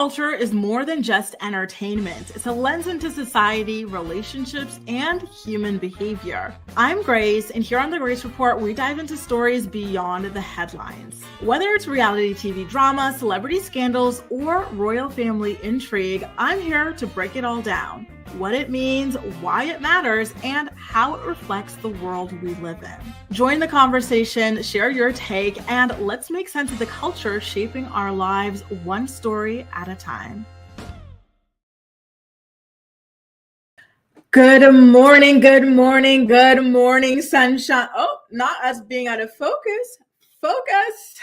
Culture is more than just entertainment. It's a lens into society, relationships, and human behavior. I'm Grace, and here on the Grace Report, we dive into stories beyond the headlines. Whether it's reality TV drama, celebrity scandals, or royal family intrigue, I'm here to break it all down. What it means, why it matters, and how it reflects the world we live in. Join the conversation, share your take, and let's make sense of the culture shaping our lives one story at a time. Good morning, good morning, good morning, sunshine. Oh, not us being out of focus. Focus.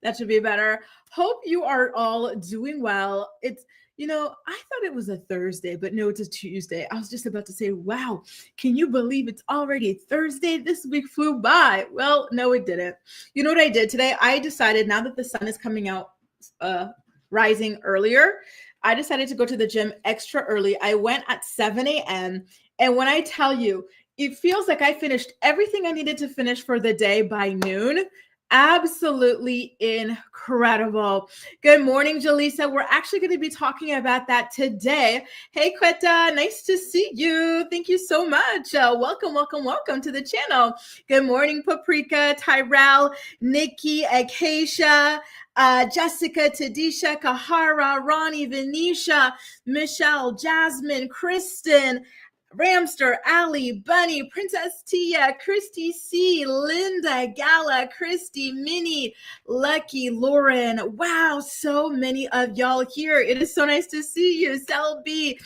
That should be better. Hope you are all doing well. I thought it was a Thursday, but no, it's a Tuesday. I was just about to say, wow, can you believe it's already Thursday? This week flew by. Well, no, it didn't. You know what I did today? I decided now that the sun is coming out, rising earlier, I decided to go to the gym extra early. I went at 7 a.m. And when I tell you, it feels like I finished everything I needed to finish for the day by noon. Absolutely incredible. Good morning, Jaleesa. We're actually going to be talking about that today. Hey, Quetta, nice to see you. Thank you so much. Welcome to the channel. Good morning, Paprika, Tyrell, Nikki, Acacia, Jessica, Tadisha, Kahara, Ronnie, Venetia, Michelle, Jasmine, Kristen, Ramster, Ali, Bunny, Princess Tia, Christy C, Linda, Gala, Christy, Minnie, Lucky, Lauren. Wow, so many of y'all here. It is so nice to see you. Selby,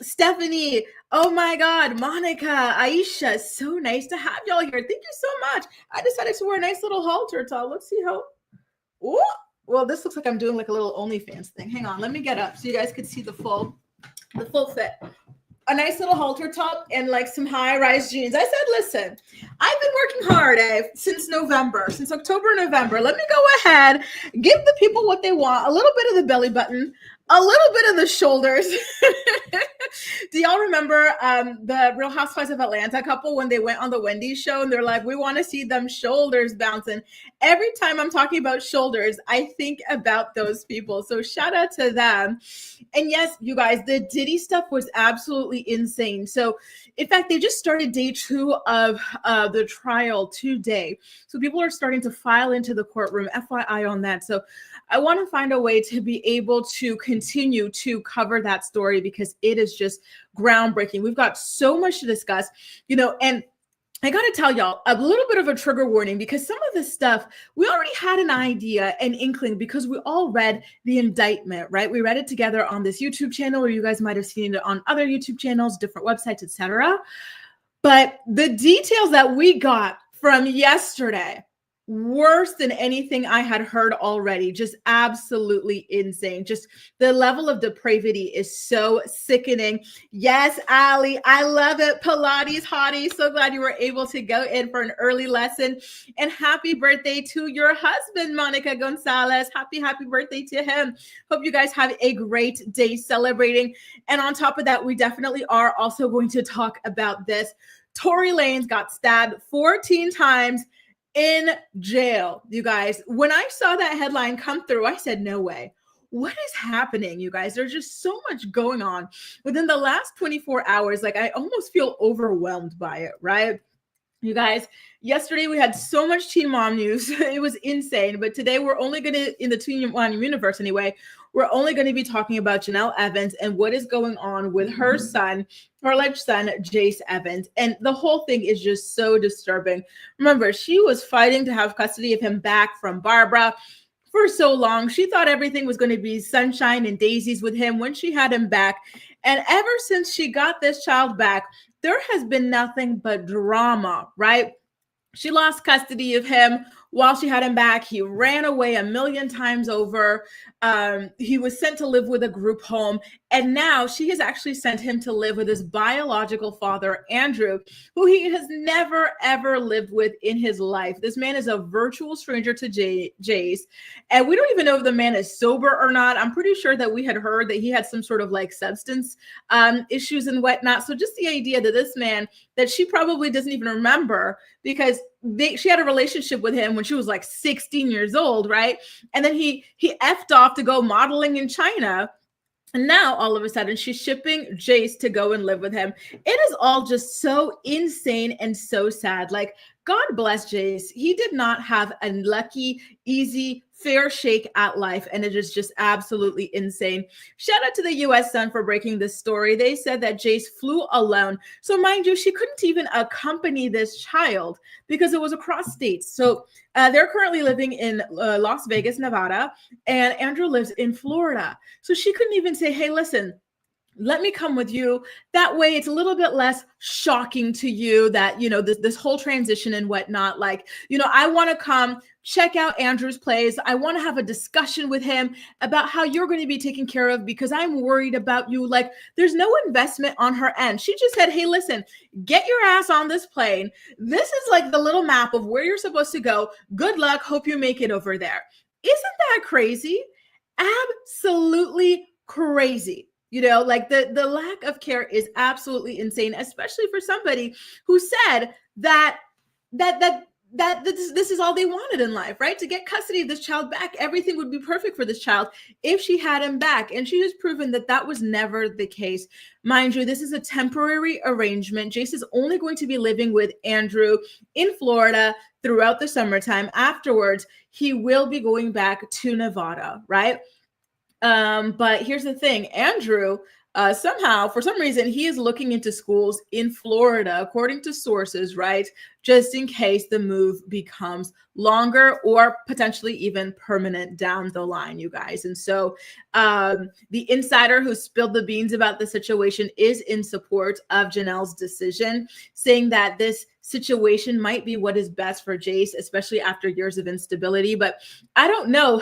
Stephanie, oh my God, Monica, Aisha, so nice to have y'all here. Thank you so much. I decided to wear a nice little halter top. Let's see how, ooh, well, this looks like I'm doing like a little OnlyFans thing. Hang on, let me get up so you guys could see the full fit. A nice little halter top and like some high-rise jeans. I said, listen, I've been working hard since October, November. Let me go ahead, give the people what they want, a little bit of the belly button, a little bit of the shoulders. Do y'all remember the Real Housewives of Atlanta couple when they went on the Wendy's show and they're like, we want to see them shoulders bouncing. Every time I'm talking about shoulders, I think about those people. So shout out to them. And yes, you guys, the Diddy stuff was absolutely insane. So in fact, they just started day 2 of the trial today. So people are starting to file into the courtroom, FYI on that. So I want to find a way to be able to continue to cover that story because it is just groundbreaking. We've got so much to discuss, and I got to tell y'all a little bit of a trigger warning because some of this stuff, we already had an idea, an inkling, because we all read the indictment, right? We read it together on this YouTube channel, or you guys might have seen it on other YouTube channels, different websites, etc. But the details that we got from yesterday, worse than anything I had heard already, just absolutely insane. Just the level of depravity is so sickening. Yes, Ali, I love it. Pilates hottie, so glad you were able to go in for an early lesson. And happy birthday to your husband, Monica Gonzalez. Happy birthday to him. Hope you guys have a great day celebrating. And on top of that, we definitely are also going to talk about this. Tory Lanez got stabbed 14 times in jail, you guys. When I saw that headline come through, I said, no way. What is happening, you guys? There's just so much going on within the last 24 hours. Like, I almost feel overwhelmed by it, right? You guys, yesterday we had so much Teen Mom news. It was insane. But today we're only going to, in the Teen Mom universe anyway, we're only going to be talking about Janelle Evans and what is going on with her son, her alleged son, Jace Evans. And the whole thing is just so disturbing. Remember, she was fighting to have custody of him back from Barbara for so long. She thought everything was going to be sunshine and daisies with him when she had him back. And ever since she got this child back, there has been nothing but drama, right? She lost custody of him while she had him back. He ran away a million times over. He was sent to live with a group home. And now she has actually sent him to live with his biological father, Andrew, who he has never, ever lived with in his life. This man is a virtual stranger to Jace. And we don't even know if the man is sober or not. I'm pretty sure that we had heard that he had some sort of like substance issues and whatnot. So just the idea that this man that she probably doesn't even remember, because she had a relationship with him when she was like 16 years old, right? And then he effed off to go modeling in China. And now all of a sudden she's shipping Jace to go and live with him. It is all just so insane and so sad. Like, God bless Jace. He did not have a lucky, easy, fair shake at life. And it is just absolutely insane. Shout out to the US Sun for breaking this story. They said that Jace flew alone. So mind you, she couldn't even accompany this child because it was across states. So they're currently living in Las Vegas, Nevada, and Andrew lives in Florida. So she couldn't even say, hey, listen, let me come with you. That way it's a little bit less shocking to you that, you know, this whole transition and whatnot. Like, you know, I want to come check out Andrew's plays. I want to have a discussion with him about how you're going to be taken care of because I'm worried about you. Like, there's no investment on her end. She just said, hey, listen, get your ass on this plane. This is like the little map of where you're supposed to go. Good luck. Hope you make it over there. Isn't that crazy? Absolutely crazy. You know, like the lack of care is absolutely insane, especially for somebody who said that this is all they wanted in life, right? To get custody of this child back, everything would be perfect for this child if she had him back. And she has proven that that was never the case. Mind you, this is a temporary arrangement. Jace is only going to be living with Andrew in Florida throughout the summertime. Afterwards, he will be going back to Nevada, right? But here's the thing, Andrew, somehow, for some reason, he is looking into schools in Florida, according to sources, right? Just in case the move becomes longer or potentially even permanent down the line, you guys. And so the insider who spilled the beans about the situation is in support of Janelle's decision, saying that this situation might be what is best for Jace, especially after years of instability. But I don't know,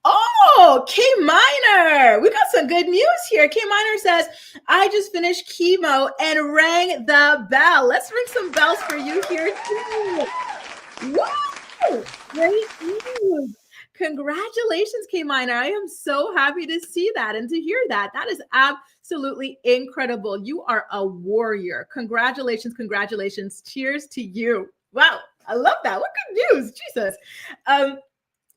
Oh, K Minor. We got some good news here. K Minor says, I just finished chemo and rang the bell. Let's ring some bells for you here too. Woo! Great news. Congratulations, K Minor. I am so happy to see that and to hear that. That is absolutely incredible. You are a warrior. Congratulations, congratulations. Cheers to you. Wow, I love that. What good news, Jesus.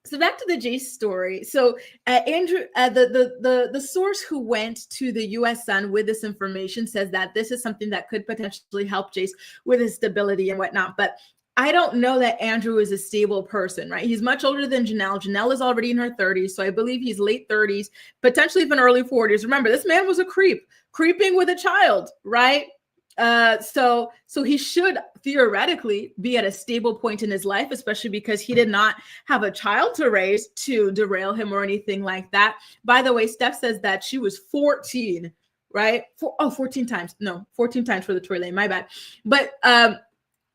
So back to the Jace story. So Andrew, the source who went to the US Sun with this information says that this is something that could potentially help Jace with his stability and whatnot. But I don't know that Andrew is a stable person, right? He's much older than Janelle. Janelle is already in her 30s. So I believe he's late 30s, potentially even early 40s. Remember, this man was a creeping with a child, right? So he should theoretically be at a stable point in his life, especially because he did not have a child to raise to derail him or anything like that. By the way, Steph says that she was 14, right? 14 times. No, 14 times for the Tory Lanez, my bad. But,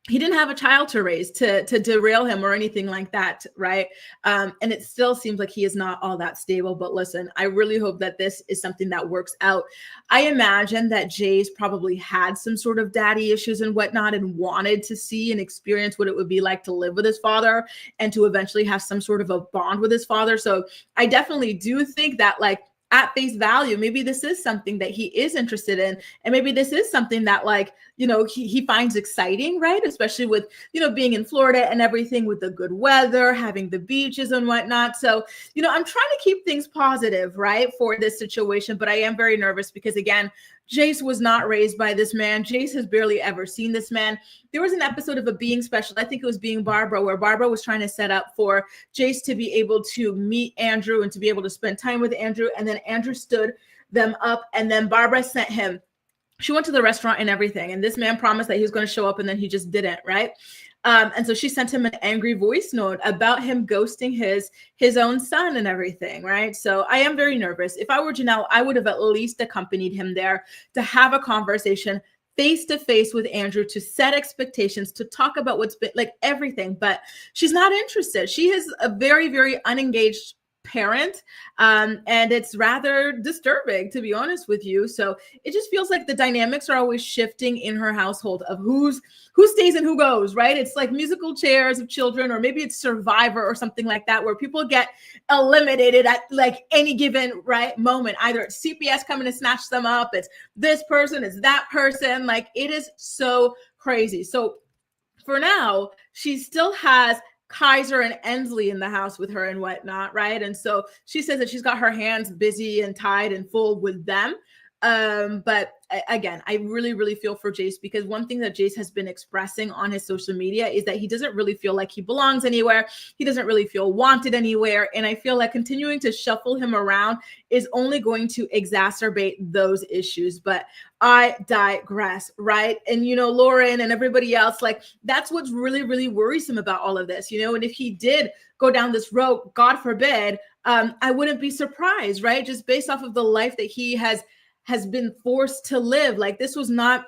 he didn't have a child to raise to derail him or anything like that, right? And it still seems like he is not all that stable. But listen, I really hope that this is something that works out. I imagine that Jace probably had some sort of daddy issues and whatnot and wanted to see and experience what it would be like to live with his father and to eventually have some sort of a bond with his father. So I definitely do think that, like, at face value, maybe this is something that he is interested in. And maybe this is something that, like, you know, he finds exciting, right? Especially with, you know, being in Florida and everything with the good weather, having the beaches and whatnot. So, you know, I'm trying to keep things positive, right, for this situation. But I am very nervous because, again, Jace was not raised by this man. Jace has barely ever seen this man. There was an episode of a Being Special, I think it was Being Barbara, where Barbara was trying to set up for Jace to be able to meet Andrew and to be able to spend time with Andrew. And then Andrew stood them up, and then Barbara sent him. She went to the restaurant and everything. And this man promised that he was going to show up, and then he just didn't, right? And so she sent him an angry voice note about him ghosting his own son and everything, right? So I am very nervous. If I were Janelle, I would have at least accompanied him there to have a conversation face to face with Andrew, to set expectations, to talk about what's been, like, everything. But she's not interested. She is a very, very unengaged parent, and it's rather disturbing, to be honest with you. So it just feels like the dynamics are always shifting in her household of who stays and who goes, right? It's like musical chairs of children, or maybe it's Survivor or something like that, where people get eliminated at like any given right moment. Either it's CPS coming to snatch them up, it's this person, it's that person. Like, it is so crazy. So for now, she still has Kaiser and Ensley in the house with her and whatnot, right? And so she says that she's got her hands busy and tied and full with them. But again, I really, really feel for Jace, because one thing that Jace has been expressing on his social media is that he doesn't really feel like he belongs anywhere. He doesn't really feel wanted anywhere. And I feel like continuing to shuffle him around is only going to exacerbate those issues. But I digress, right? And, you know, Lauren and everybody else, like, that's what's really, really worrisome about all of this, you know? And if he did go down this road, God forbid, I wouldn't be surprised, right? Just based off of the life that he has been forced to live. Like, this was not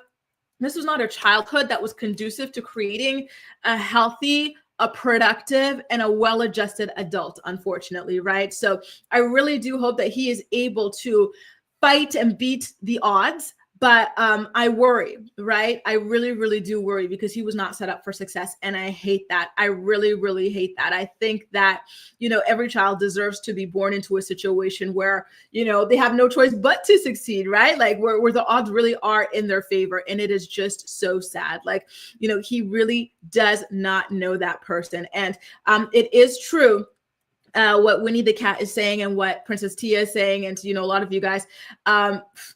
a childhood that was conducive to creating a healthy, a productive, and a well-adjusted adult, unfortunately, right? So I really do hope that he is able to fight and beat the odds. But I worry, right? I really, really do worry, because he was not set up for success. And I hate that. I really, really hate that. I think that, you know, every child deserves to be born into a situation where, you know, they have no choice but to succeed, right? Like where the odds really are in their favor. And it is just so sad. Like, you know, he really does not know that person. And it is true. What Winnie the Cat is saying and what Princess Tia is saying, and, you know, a lot of you guys,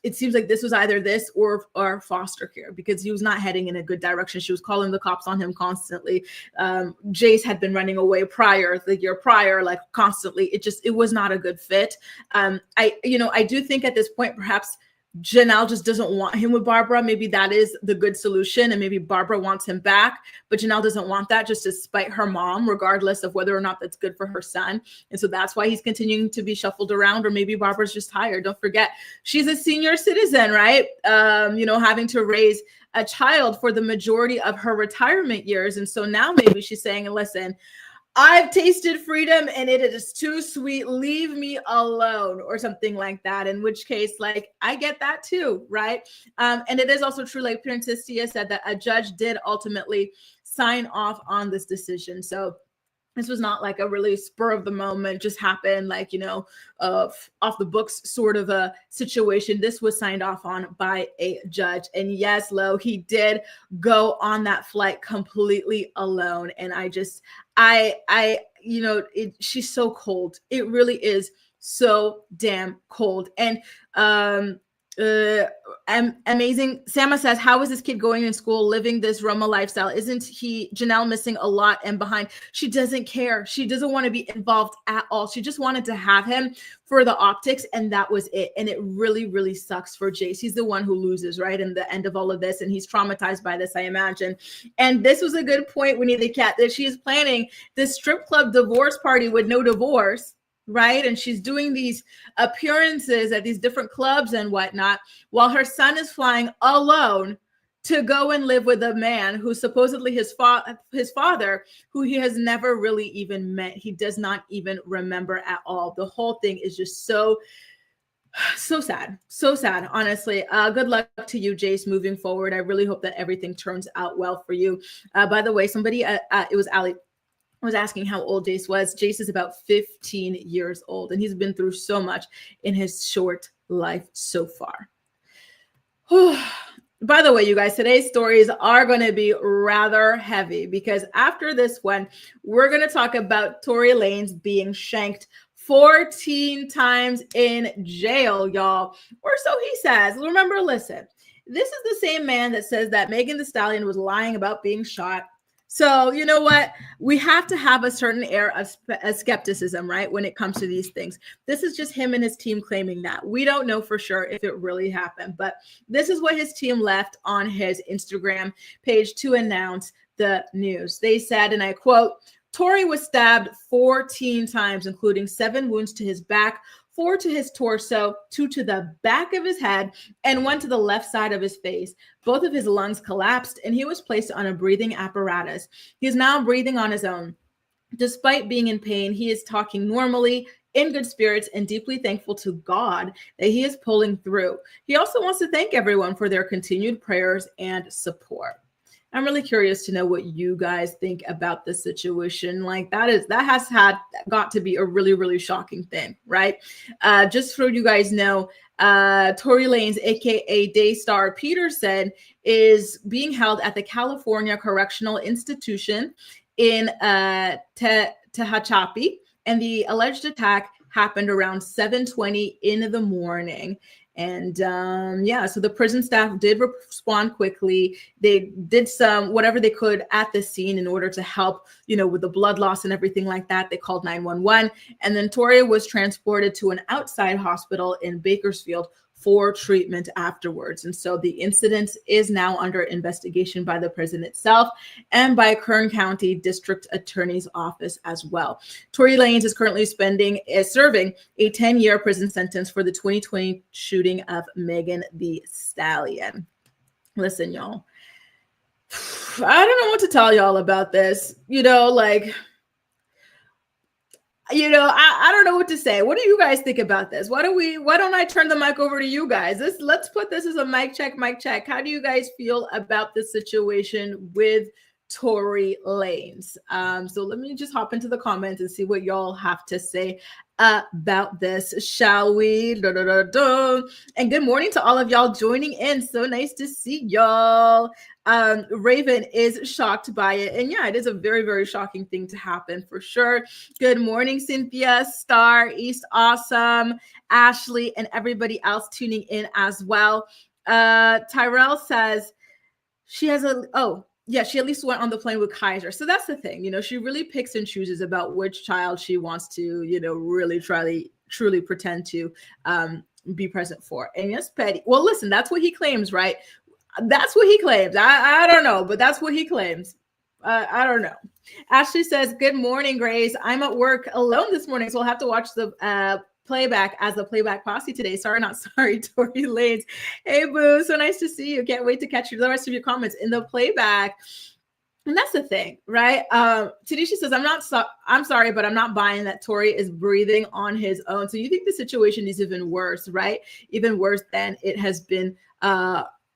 it seems like this was either this or foster care, because he was not heading in a good direction. She was calling the cops on him constantly. Jace had been running away the year prior, like constantly. It was not a good fit. I do think at this point, perhaps Janelle just doesn't want him with Barbara. Maybe that is the good solution, and maybe Barbara wants him back, but Janelle doesn't want that, just to spite her mom, regardless of whether or not that's good for her son. And so that's why he's continuing to be shuffled around. Or maybe Barbara's just tired. Don't forget, she's a senior citizen, right? Having to raise a child for the majority of her retirement years. And so now maybe she's saying, listen, I've tasted freedom and it is too sweet. Leave me alone, or something like that. In which case, like, I get that too, right? And it is also true, like Princess Tia said, that a judge did ultimately sign off on this decision. So this was not like a really spur of the moment, just happened, like, you know, off the books sort of a situation. This was signed off on by a judge. And yes, Lo, he did go on that flight completely alone. And she's so cold. It really is so damn cold. And amazing. Sama says, how is this kid going in school, living this Roma lifestyle? Isn't Janelle missing a lot and behind? She doesn't care. She doesn't want to be involved at all. She just wanted to have him for the optics, and that was it. And it really, really sucks for Jace. He's the one who loses, right, in the end of all of this, and he's traumatized by this, I imagine. And this was a good point, Winnie the Cat, that she is planning this strip club divorce party with no divorce, right? And she's doing these appearances at these different clubs and whatnot, while her son is flying alone to go and live with a man who's supposedly his father, who he has never really even met. He does not even remember at all. The whole thing is just so sad. So sad, honestly. Good luck to you, Jace, moving forward. I really hope that everything turns out well for you. By the way, somebody, it was Ali, was asking how old Jace was. Jace is about 15 years old, and he's been through so much in his short life so far. By the way, you guys, today's stories are going to be rather heavy, because after this one, we're going to talk about Tory Lanez being shanked 14 times in jail, y'all. Or so he says. Remember, listen, this is the same man that says that Megan Thee Stallion was lying about being shot. So, you know what? We have to have a certain air of skepticism, right, when it comes to these things. This is just him and his team claiming that. We don't know for sure if it really happened, but this is what his team left on his Instagram page to announce the news. They said, and I quote, Tory was stabbed 14 times, including 7 wounds to his back, 4 to his torso, 2 to the back of his head, and 1 to the left side of his face. Both of his lungs collapsed, and he was placed on a breathing apparatus. He is now breathing on his own. Despite being in pain, he is talking normally, in good spirits, and deeply thankful to God that he is pulling through. He also wants to thank everyone for their continued prayers and support. I'm really curious to know what you guys think about this situation. Like, that has got to be a really, really shocking thing, right? Just so you guys know, Tory Lanez, aka Daystar Peterson, is being held at the California Correctional Institution in Tehachapi, and the alleged attack happened around 7:20 in the morning. And so the prison staff did respond quickly. They did some whatever they could at the scene in order to help, with the blood loss and everything like that. They called 911, and then Tory was transported to an outside hospital in Bakersfield for treatment afterwards. And so the incident is now under investigation by the prison itself and by Kern County District Attorney's Office as well. Tory Lanez is currently serving a 10-year prison sentence for the 2020 shooting of Megan Thee Stallion. Listen, y'all, I don't know what to tell y'all about this. I don't know what to say. What do you guys think about this? Why don't I turn the mic over to you guys? Let's put this as a mic check. How do you guys feel about the situation with Tory Lanez? So let me just hop into the comments and see what y'all have to say about this, shall we? And good morning to all of y'all joining in. So nice to see y'all. Raven is shocked by it. And yeah, it is a very, very shocking thing to happen for sure. Good morning, Cynthia, Star, East Awesome, Ashley, and everybody else tuning in as well. Tyrell says she has she at least went on the plane with Kaiser. So that's the thing, she really picks and chooses about which child she wants to, really truly pretend to be present for. And yes, Petty. Well, listen, that's what he claims, right? That's what he claims. I don't know, but that's what he claims. I don't know. Ashley says, good morning, Grace. I'm at work alone this morning, so I'll have to watch the playback as the playback posse today. Sorry, not sorry, Tory Lanez. Hey, boo. So nice to see you. Can't wait to catch the rest of your comments in the playback. And that's the thing, right? Tanisha says, I'm sorry, but I'm not buying that Tory is breathing on his own. So you think the situation is even worse, right? Even worse than it has been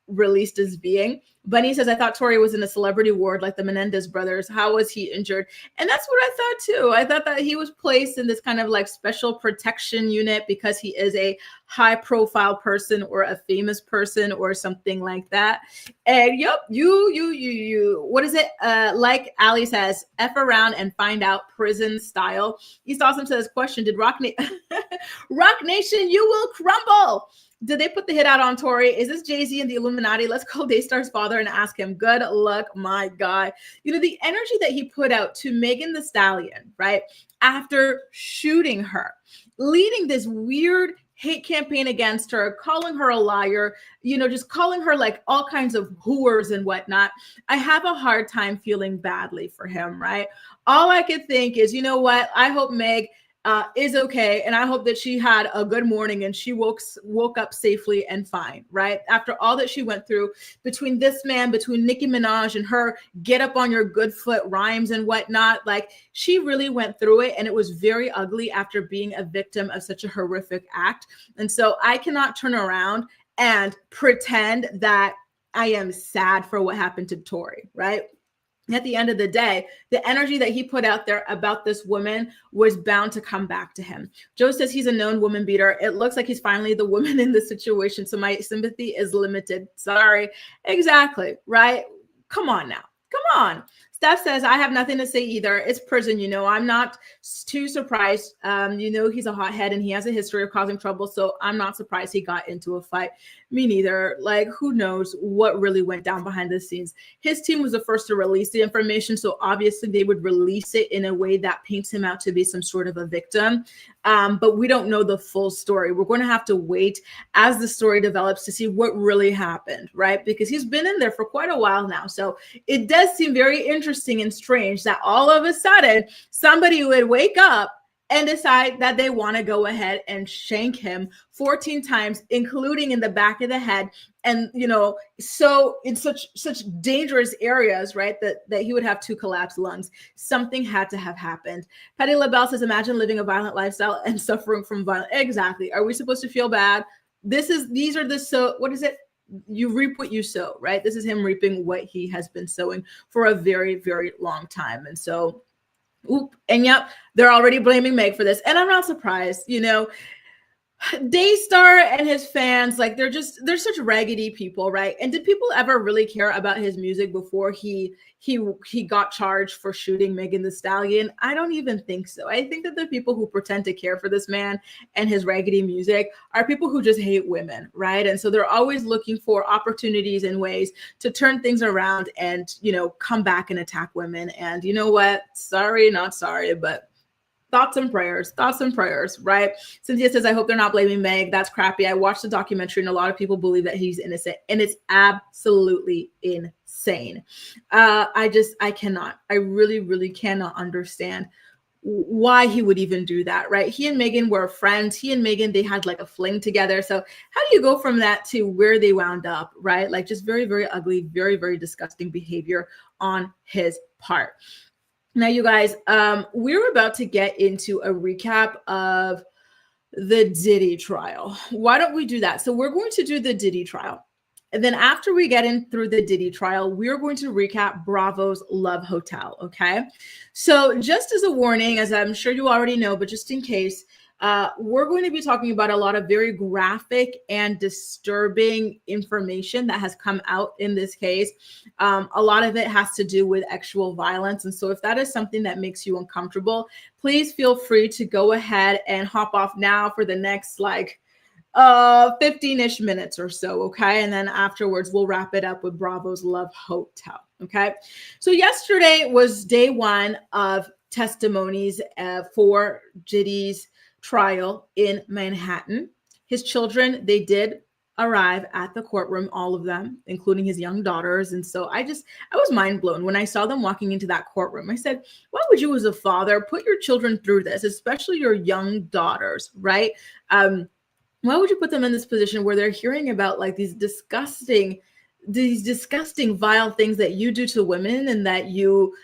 released as being. Bunny says, I thought Tory was in a celebrity ward like the Menendez brothers. How was he injured? And that's what I thought too. I thought that he was placed in this kind of like special protection unit because he is a high profile person or a famous person or something like that. And yep, you, what is it? Like Ali says, F around and find out prison style. East Awesome says, question, did Rock Nation, you will crumble. Did they put the hit out on Tory? Is this Jay-Z and the Illuminati? Let's call Daystar's father and ask him. Good luck, my guy. The energy that he put out to Megan Thee Stallion, right? After shooting her, leading this weird hate campaign against her, calling her a liar, just calling her like all kinds of whores and whatnot. I have a hard time feeling badly for him, right? All I could think is, you know what? I hope Meg is okay, and I hope that she had a good morning and she woke up safely and fine, right? After all that she went through, between Nicki Minaj and her get up on your good foot rhymes and whatnot, like she really went through it, and it was very ugly after being a victim of such a horrific act. And so I cannot turn around and pretend that I am sad for what happened to Tory, right? At the end of the day, the energy that he put out there about this woman was bound to come back to him. Joe says he's a known woman beater. It looks like he's finally the woman in the situation. So my sympathy is limited. Sorry. Exactly. Right. Come on now. Come on. Steph says, I have nothing to say either. It's prison, I'm not too surprised. He's a hothead and he has a history of causing trouble. So I'm not surprised he got into a fight. Me neither. Like, who knows what really went down behind the scenes. His team was the first to release the information. So obviously they would release it in a way that paints him out to be some sort of a victim. But we don't know the full story. We're going to have to wait as the story develops to see what really happened, right? Because he's been in there for quite a while now. So it does seem very interesting and strange that all of a sudden somebody would wake up and decide that they want to go ahead and shank him 14 times, including in the back of the head. And, so in such dangerous areas, right, that he would have 2 collapsed lungs. Something had to have happened. Patty LaBelle says, imagine living a violent lifestyle and suffering from violence. Exactly. Are we supposed to feel bad? What is it? You reap what you sow, right? This is him reaping what he has been sowing for a very, very long time. And so, and yep, they're already blaming Meg for this. And I'm not surprised, Daystar and his fans, like they're such raggedy people, right? And did people ever really care about his music before he got charged for shooting Megan Thee Stallion? I don't even think so. I think that the people who pretend to care for this man and his raggedy music are people who just hate women, right? And so they're always looking for opportunities and ways to turn things around and, you know, come back and attack women. And you know what? Sorry, not sorry, but thoughts and prayers, right? Cynthia says, I hope they're not blaming Meg. That's crappy. I watched the documentary and a lot of people believe that he's innocent, and it's absolutely insane. I cannot, I really, really cannot understand why he would even do that, right? He and Megan were friends. He and Megan, they had like a fling together. So how do you go from that to where they wound up, right? Like just very, very ugly, very, very disgusting behavior on his part. Now, you guys, we're about to get into a recap of the Diddy trial. Why don't we do that? So we're going to do the Diddy trial. And then after we get in through the Diddy trial, we're going to recap Bravo's Love Hotel, okay? So just as a warning, as I'm sure you already know, but just in case, we're going to be talking about a lot of very graphic and disturbing information that has come out in this case. A lot of it has to do with actual violence. And so if that is something that makes you uncomfortable, please feel free to go ahead and hop off now for the next 15-ish minutes or so, okay? And then afterwards, we'll wrap it up with Bravo's Love Hotel, okay? So yesterday was day one of testimonies for Diddy's trial in Manhattan. His children, they did arrive at the courtroom, all of them, including his young daughters. And so I was mind blown when I saw them walking into that courtroom. I said, why would you as a father put your children through this, especially your young daughters, right? Why would you put them in this position where they're hearing about like these disgusting, vile things that you do to women and that you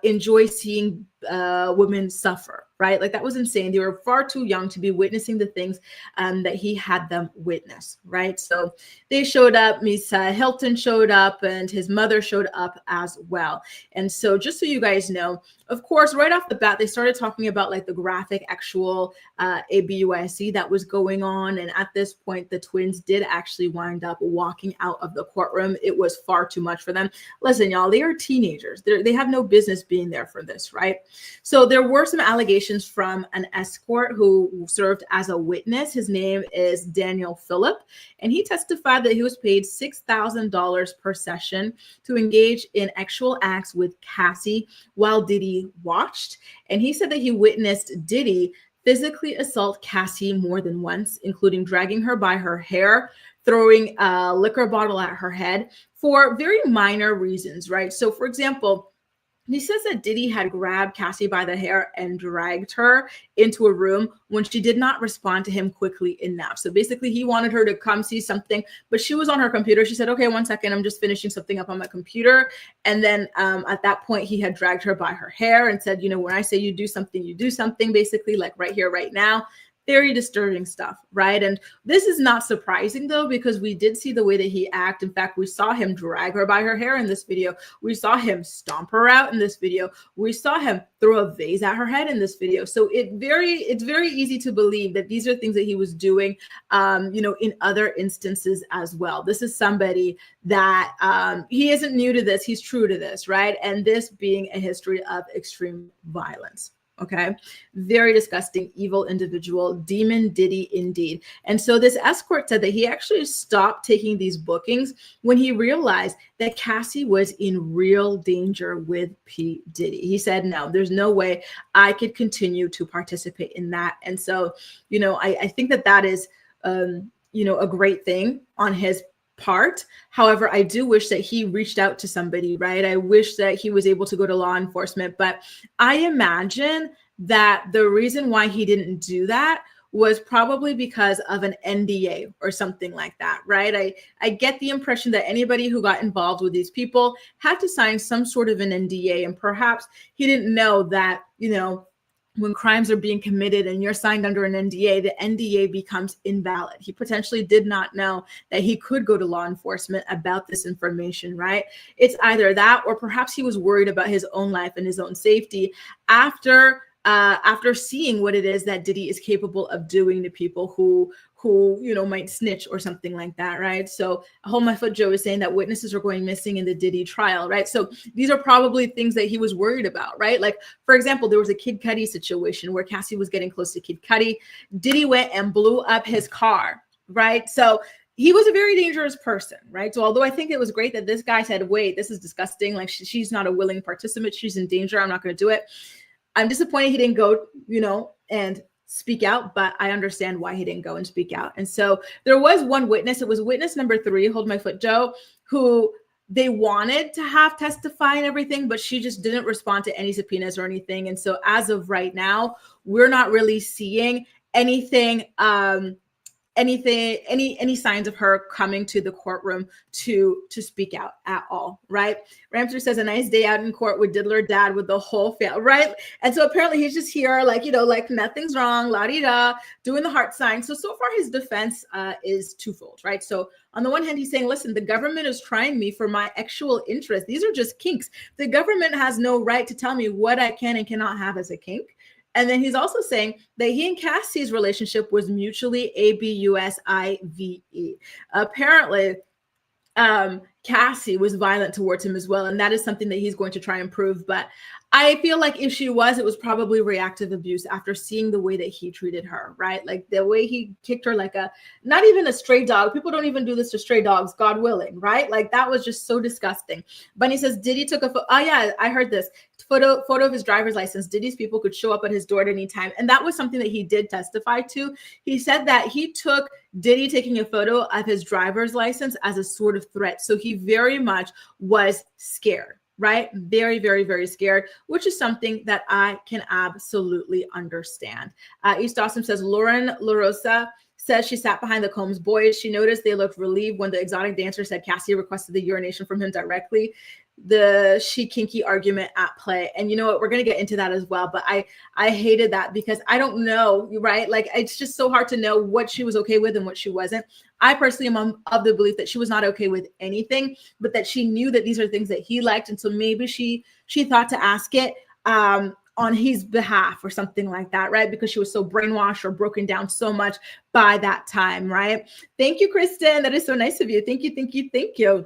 enjoy seeing women suffer, right? Like that was insane. They were far too young to be witnessing the things that he had them witness, right? So they showed up. Miss Hilton showed up and his mother showed up as well. And so just so you guys know, of course, right off the bat, they started talking about like the graphic actual ABUSC that was going on. And at this point, the twins did actually wind up walking out of the courtroom. It was far too much for them. Listen, y'all, they are teenagers. They have no business being there for this, right? So there were some allegations from an escort who served as a witness. His name is Daniel Phillip, and he testified that he was paid $6,000 per session to engage in actual acts with Cassie while Diddy watched. And he said that he witnessed Diddy physically assault Cassie more than once, including dragging her by her hair, throwing a liquor bottle at her head for very minor reasons, right? So for example, he says that Diddy had grabbed Cassie by the hair and dragged her into a room when she did not respond to him quickly enough. So basically he wanted her to come see something, but she was on her computer. She said, okay, 1 second, I'm just finishing something up on my computer. And then at that point, he had dragged her by her hair and said, you know, when I say you do something, basically like right here, right now. Very disturbing stuff, right? And this is not surprising though, because we did see the way that he acted. In fact, we saw him drag her by her hair in this video. We saw him stomp her out in this video. We saw him throw a vase at her head in this video. So it's very easy to believe that these are things that he was doing, you know, in other instances as well. This is somebody that he isn't new to this. He's true to this, right? And this being a history of extreme violence. Okay, very disgusting, evil individual, demon Diddy indeed. And so this escort said that he actually stopped taking these bookings when he realized that Cassie was in real danger with P. Diddy. He said, no, there's no way I could continue to participate in that. And so, you know, I think that is, you know, a great thing on his part. However, I do wish that he reached out to somebody, right? I wish that he was able to go to law enforcement, but I imagine that the reason why he didn't do that was probably because of an NDA or something like that, right? I get the impression that anybody who got involved with these people had to sign some sort of an NDA, and perhaps he didn't know that, you know, when crimes are being committed and you're signed under an NDA, the NDA becomes invalid. He potentially did not know that he could go to law enforcement about this information, right? It's either that, or perhaps he was worried about his own life and his own safety after after seeing what it is that Diddy is capable of doing to people who might snitch or something like that, right? So Hold My Foot Joe is saying that witnesses are going missing in the Diddy trial, right? So these are probably things that he was worried about, right? Like, for example, there was a Kid Cudi situation where Cassie was getting close to Kid Cudi. Diddy went and blew up his car, right? So he was a very dangerous person, right? So although I think it was great that this guy said, wait, this is disgusting. Like, she's not a willing participant. She's in danger. I'm not going to do it. I'm disappointed he didn't go, and speak out, but I understand why he didn't go and speak out. And so there was one witness. It was witness number 3, Hold My Foot Joe, who they wanted to have testify and everything, but she just didn't respond to any subpoenas or anything. And so as of right now, we're not really seeing anything, any signs of her coming to the courtroom to speak out at all, right? Ramsey says a nice day out in court with Diddler Dad with the whole family, right? And so apparently he's just here like, like nothing's wrong, la-di-da, doing the heart sign. So far his defense is twofold, right? So on the one hand, he's saying, listen, the government is trying me for my actual interest. These are just kinks. The government has no right to tell me what I can and cannot have as a kink. And then he's also saying that he and Cassie's relationship was mutually abusive. Apparently, Cassie was violent towards him as well. And that is something that he's going to try and prove. But I feel like if she was, it was probably reactive abuse after seeing the way that he treated her, right? Like the way he kicked her like not even a stray dog. People don't even do this to stray dogs, God willing, right? Like that was just so disgusting. Bunny says, Diddy took a photo. Oh yeah, I heard this. Photo of his driver's license. Diddy's people could show up at his door at any time. And that was something that he did testify to. He said that he took Diddy taking a photo of his driver's license as a sort of threat. So he very much was scared, right? Very, very, very scared, which is something that I can absolutely understand. East Austin says, Lauren LaRosa says she sat behind the Combs boys. She noticed they looked relieved when the exotic dancer said Cassie requested the urination from him directly. The she kinky argument at play. And you know what, we're going to get into that as well. But I hated that because I don't know, right? Like, it's just so hard to know what she was okay with and what she wasn't. I personally am of the belief that she was not okay with anything, but that she knew that these are things that he liked. And so maybe she thought to ask it on his behalf or something like that, right? Because she was so brainwashed or broken down so much by that time, right? Thank you, Kristen. That is so nice of you. Thank you, thank you, thank you.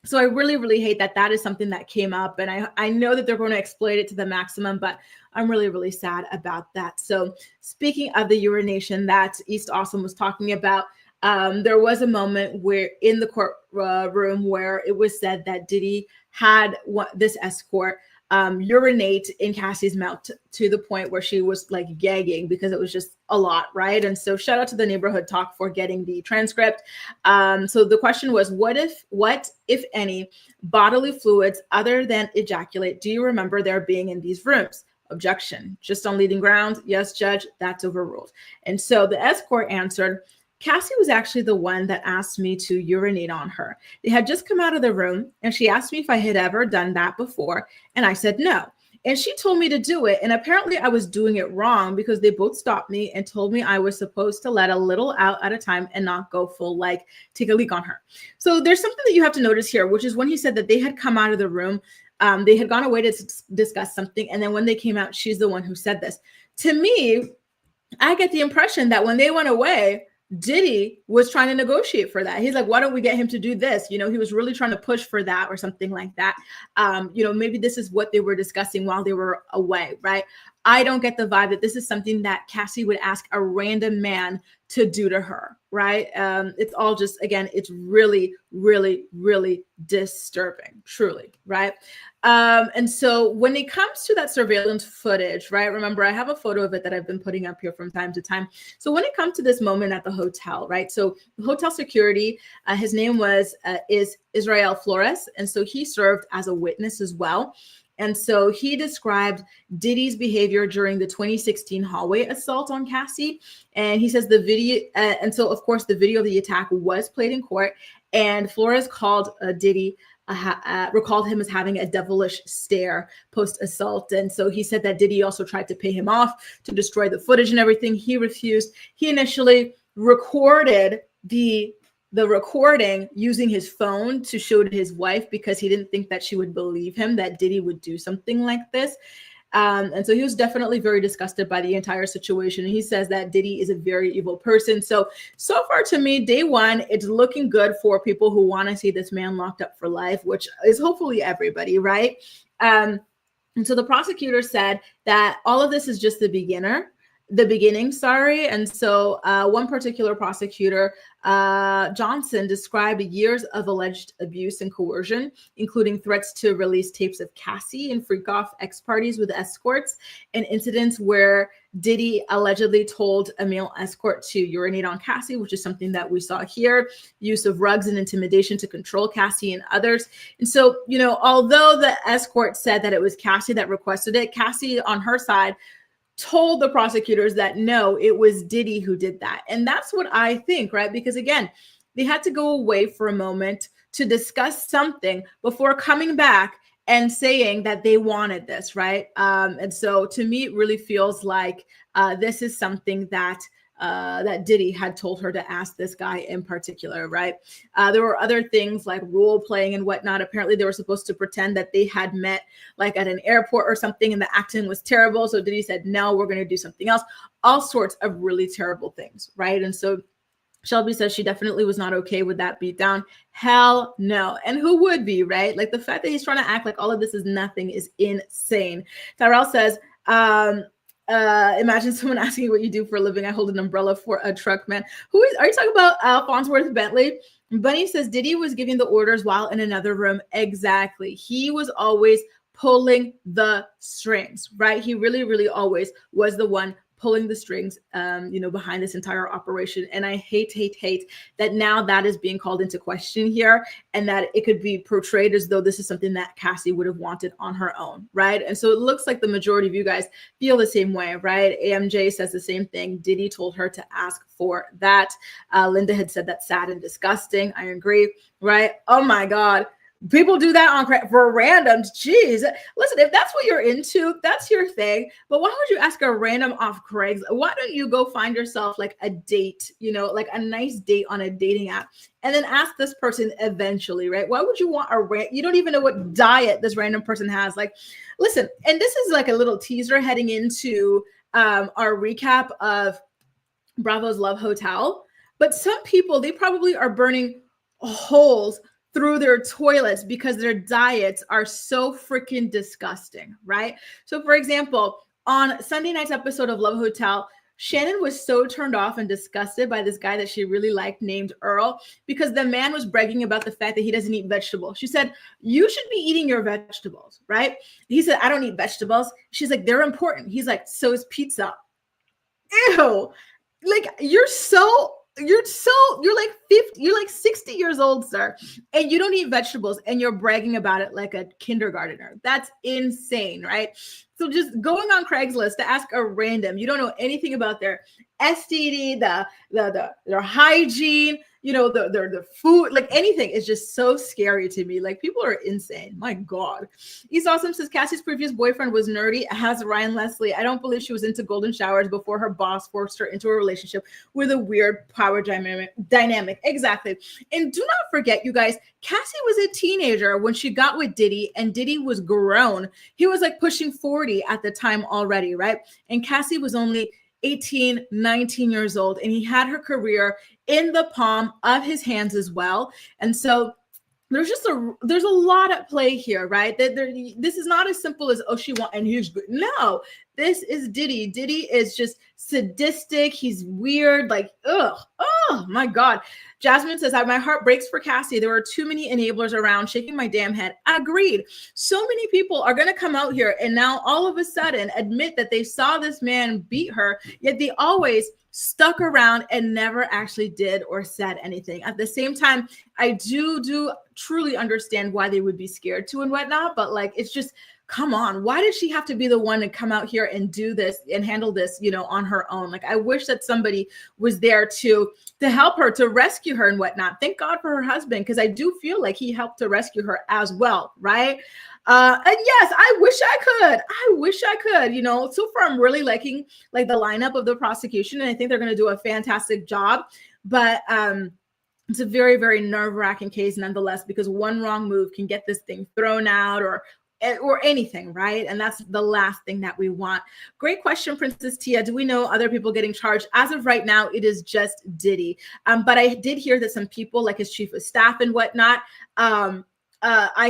So I really, really hate that that is something that came up. And I know that they're going to exploit it to the maximum, but I'm really, really sad about that. So speaking of the urination that East Austin was talking about, there was a moment where in the courtroom where it was said that Diddy had this escort urinate in Cassie's mouth to the point where she was like gagging because it was just a lot, right? And so shout out to the Neighborhood Talk for getting the transcript. So the question was, what if any bodily fluids other than ejaculate do you remember there being in these rooms? Objection. Just on leading ground. Yes, judge, that's overruled. And so the escort answered, Cassie was actually the one that asked me to urinate on her. They had just come out of the room and she asked me if I had ever done that before. And I said no. And she told me to do it. And apparently I was doing it wrong because they both stopped me and told me I was supposed to let a little out at a time and not go full, like take a leak on her. So there's something that you have to notice here, which is when he said that they had come out of the room, they had gone away to discuss something. And then when they came out, she's the one who said this. To me, I get the impression that when they went away, Diddy was trying to negotiate for that. He's like, why don't we get him to do this? You know, he was really trying to push for that or something like that. Maybe this is what they were discussing while they were away, right? I don't get the vibe that this is something that Cassie would ask a random man to do to her, right? It's all just, again, it's really, really, really disturbing, truly, right? And so when it comes to that surveillance footage, right? Remember, I have a photo of it that I've been putting up here from time to time. So when it comes to this moment at the hotel, right? So the hotel security, his name is Israel Flores. And so he served as a witness as well. And so he described Diddy's behavior during the 2016 hallway assault on Cassie. And he says the video, and so of course the video of the attack was played in court, and Flores called Diddy, recalled him as having a devilish stare post-assault. And so he said that Diddy also tried to pay him off to destroy the footage and everything. He refused. He initially recorded the recording using his phone to show to his wife because he didn't think that she would believe him, that Diddy would do something like this. And so he was definitely very disgusted by the entire situation. And he says that Diddy is a very evil person. So far to me, day one, it's looking good for people who want to see this man locked up for life, which is hopefully everybody, right? And so the prosecutor said that all of this is just the beginning. And so one particular prosecutor, Johnson, described years of alleged abuse and coercion, including threats to release tapes of Cassie and freak off ex-parties with escorts, and incidents where Diddy allegedly told a male escort to urinate on Cassie, which is something that we saw here, use of rugs and intimidation to control Cassie and others. And so, although the escort said that it was Cassie that requested it, Cassie on her side told the prosecutors that no, it was Diddy who did that. And that's what I think, right? Because again, they had to go away for a moment to discuss something before coming back and saying that they wanted this, right? And so to me, it really feels like this is something that Diddy had told her to ask this guy in particular, right? There were other things like role playing and whatnot. Apparently they were supposed to pretend that they had met like at an airport or something and the acting was terrible. So Diddy said, no, we're going to do something else. All sorts of really terrible things, right? And so Shelby says she definitely was not okay with that beatdown. Hell no. And who would be, right? Like the fact that he's trying to act like all of this is nothing is insane. Tyrell says, imagine someone asking you what you do for a living. I hold an umbrella for a truck, man. Are you talking about Farnsworth Bentley? Bunny says Diddy was giving the orders while in another room. Exactly. He was always pulling the strings, right? He really, really always was the one pulling the strings, behind this entire operation. And I hate that now that is being called into question here, and that it could be portrayed as though this is something that Cassie would have wanted on her own, right? And so it looks like the majority of you guys feel the same way, right? AMJ says the same thing. Diddy told her to ask for that. Linda had said that's sad and disgusting. I agree, right? Oh my God. People do that for randoms. Jeez. Listen, if that's what you're into, that's your thing. But why would you ask a random off Craigslist? Why don't you go find yourself like a date, like a nice date on a dating app, and then ask this person eventually, right? Why would you want you don't even know what diet this random person has. Like, listen, and this is like a little teaser heading into our recap of Bravo's Love Hotel. But some people, they probably are burning holes through their toilets because their diets are so freaking disgusting, right? So for example, on Sunday night's episode of Love Hotel, Shannon was so turned off and disgusted by this guy that she really liked named Earl because the man was bragging about the fact that he doesn't eat vegetables. She said, you should be eating your vegetables, right? He said, I don't eat vegetables. She's like, they're important. He's like, so is pizza. Ew. Like, you're like 50, you're like 60 years old, sir, and you don't eat vegetables and you're bragging about it like a kindergartner. That's insane, right? So just going on Craigslist to ask a random, you don't know anything about their STD, their hygiene, their food, like anything is just so scary to me. Like, people are insane. My God. East Awesome says Cassie's previous boyfriend was nerdy as Ryan Leslie. I don't believe she was into golden showers before her boss forced her into a relationship with a weird power dynamic. Exactly. And do not forget, you guys, Cassie was a teenager when she got with Diddy, and Diddy was grown. He was like pushing 40 at the time already, right? And Cassie was only 18, 19 years old, and he had her career in the palm of his hands as well. And so there's a lot at play here, right? This is not as simple as, oh, she want, and he's good. No, this is Diddy. Diddy is just sadistic. He's weird. Like, oh my God. Jasmine says, my heart breaks for Cassie. There are too many enablers around, shaking my damn head. Agreed. So many people are going to come out here and now all of a sudden admit that they saw this man beat her, yet they always stuck around and never actually did or said anything. At the same time, I do truly understand why they would be scared to and whatnot, but like, it's just, come on, why did she have to be the one to come out here and do this and handle this, on her own? Like, I wish that somebody was there to help her, to rescue her and whatnot. Thank God for her husband, because I do feel like he helped to rescue her as well, right? And yes, I wish I could. So far I'm really liking like the lineup of the prosecution, and I think they're going to do a fantastic job. But it's a very, very nerve-wracking case nonetheless, because one wrong move can get this thing thrown out or or anything, right? And that's the last thing that we want. Great question, Princess Tia. Do we know other people getting charged? As of right now, it is just Diddy. But I did hear that some people, like his chief of staff and whatnot, I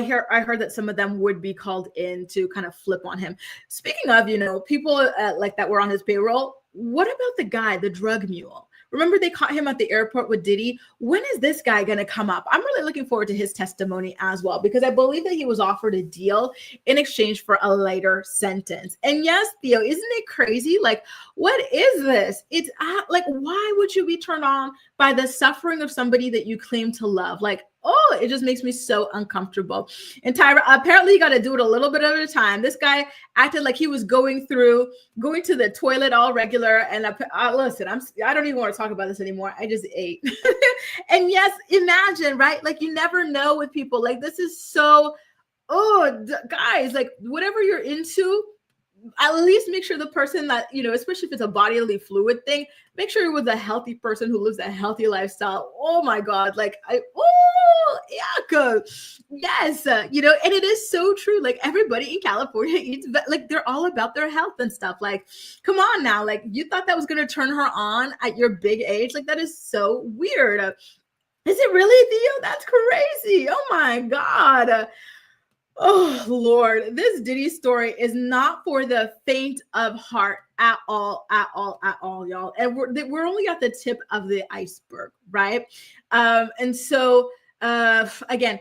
heard that some of them would be called in to kind of flip on him. Speaking of, people like that were on his payroll, what about the guy, the drug mule? Remember they caught him at the airport with Diddy? When is this guy going to come up? I'm really looking forward to his testimony as well, because I believe that he was offered a deal in exchange for a lighter sentence. And yes, Theo, isn't it crazy? Like, what is this? It's like, why would you be turned on by the suffering of somebody that you claim to love? Like, oh, it just makes me so uncomfortable. And Tyra, apparently you got to do it a little bit at a time. This guy acted like he was going to the toilet all regular. And listen, I don't even want to talk about this anymore. I just ate. And yes, imagine, right? Like, you never know with people. Like, this is so, guys, like, whatever you're into, at least make sure the person that, especially if it's a bodily fluid thing, make sure you're with a healthy person who lives a healthy lifestyle. Oh my God. Like, yes. And it is so true. Like, everybody in California eats, like, they're all about their health and stuff. Like, come on now. Like, you thought that was going to turn her on at your big age? Like, that is so weird. Is it really, Theo? That's crazy. Oh my God. Oh, Lord, this Diddy story is not for the faint of heart at all, y'all. And we're only at the tip of the iceberg, right? And so, again,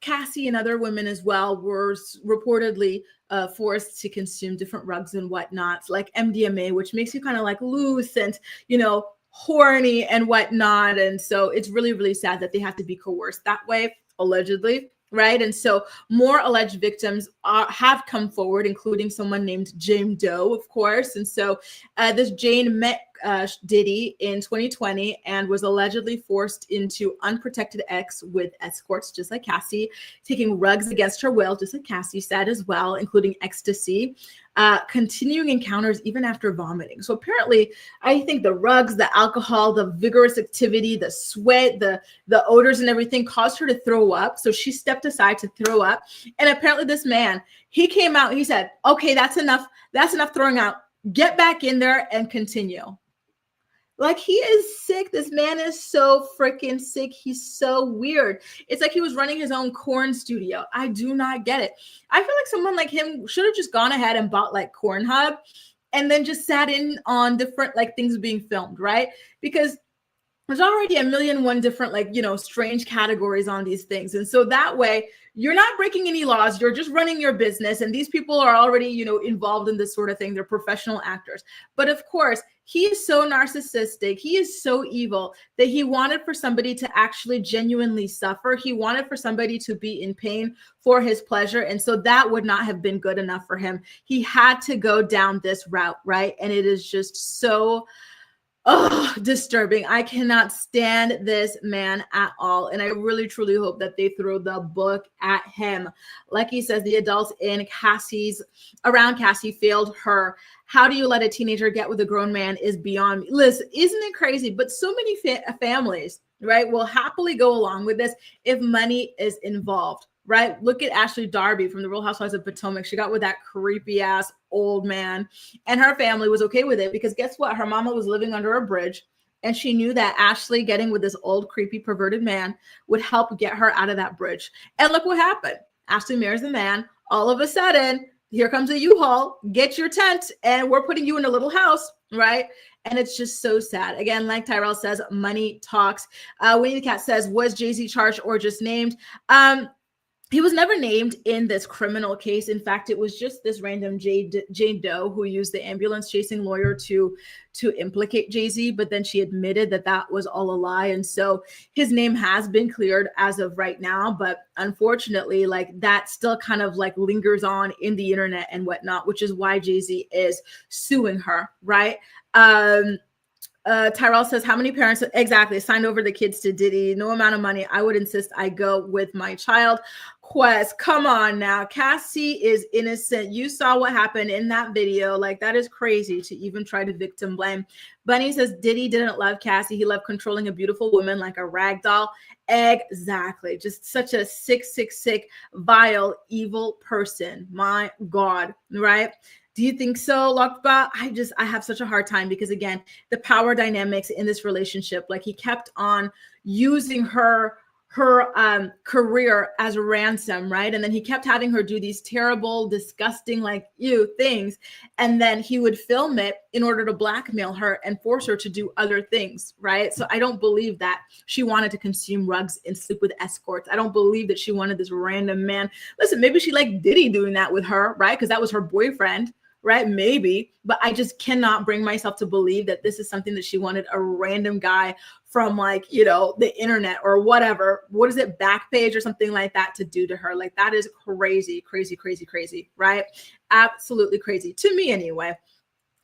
Cassie and other women as well were reportedly forced to consume different drugs and whatnot, like MDMA, which makes you kind of like loose and, horny and whatnot. And so it's really, really sad that they have to be coerced that way, allegedly. Right. And so more alleged victims have come forward, including someone named Jane Doe, of course. And so this Jane met Diddy in 2020 and was allegedly forced into unprotected acts with escorts, just like Cassie, taking drugs against her will, just like Cassie said as well, including ecstasy, continuing encounters even after vomiting. So apparently, I think the drugs, the alcohol, the vigorous activity, the sweat, the odors and everything caused her to throw up. So she stepped aside to throw up. And apparently this man, he came out, he said, okay, that's enough. That's enough throwing out. Get back in there and continue. Like, he is sick. This man is so freaking sick. He's so weird. It's like he was running his own corn studio. I do not get it. I feel like someone like him should have just gone ahead and bought like Pornhub and then just sat in on different like things being filmed, right? Because there's already 1,000,001 different like, strange categories on these things. And so that way you're not breaking any laws. You're just running your business. And these people are already, involved in this sort of thing. They're professional actors. But of course, he is so narcissistic. He is so evil that he wanted for somebody to actually genuinely suffer. He wanted for somebody to be in pain for his pleasure. And so that would not have been good enough for him. He had to go down this route, right? And it is just so disturbing. I cannot stand this man at all. And I really, truly hope that they throw the book at him. Like he says, the adults around Cassie failed her. How do you let a teenager get with a grown man is beyond me. Listen, isn't it crazy? But so many families, right, will happily go along with this if money is involved. Right? Look at Ashley Darby from the Real Housewives of Potomac. She got with that creepy ass old man, and her family was okay with it because guess what? Her mama was living under a bridge, and she knew that Ashley getting with this old, creepy, perverted man would help get her out of that bridge. And look what happened. Ashley marries the man. All of a sudden, here comes a U-Haul. Get your tent, and we're putting you in a little house, right? And it's just so sad. Again, like Tyrell says, money talks. Winnie the Cat says, was Jay-Z charged or just named? He was never named in this criminal case. In fact, it was just this random Jane Doe who used the ambulance chasing lawyer to implicate Jay-Z, but then she admitted that that was all a lie. And so his name has been cleared as of right now, but unfortunately, like that still kind of like lingers on in the internet and whatnot, which is why Jay-Z is suing her, right? Tyrell says, how many parents exactly signed over the kids to Diddy? No amount of money. I would insist I go with my child. Quest, come on now. Cassie is innocent. You saw what happened in that video. Like, that is crazy to even try to victim blame. Bunny says Diddy didn't love Cassie. He loved controlling a beautiful woman like a rag doll. Exactly. Just such a sick, vile, evil person. My God, right? Do you think so, Lakba? I have such a hard time because, again, the power dynamics in this relationship, like he kept on using her career as a ransom, right? And then he kept having her do these terrible, disgusting, like things. And then he would film it in order to blackmail her and force her to do other things, right? So I don't believe that she wanted to consume rugs and sleep with escorts. I don't believe that she wanted this random man. Listen, maybe she liked Diddy doing that with her, right? Because that was her boyfriend. Right? Maybe, but I just cannot bring myself to believe that this is something that she wanted a random guy from like, the internet or whatever. What is it? Backpage or something like that to do to her. Like that is crazy, right? Absolutely crazy to me anyway.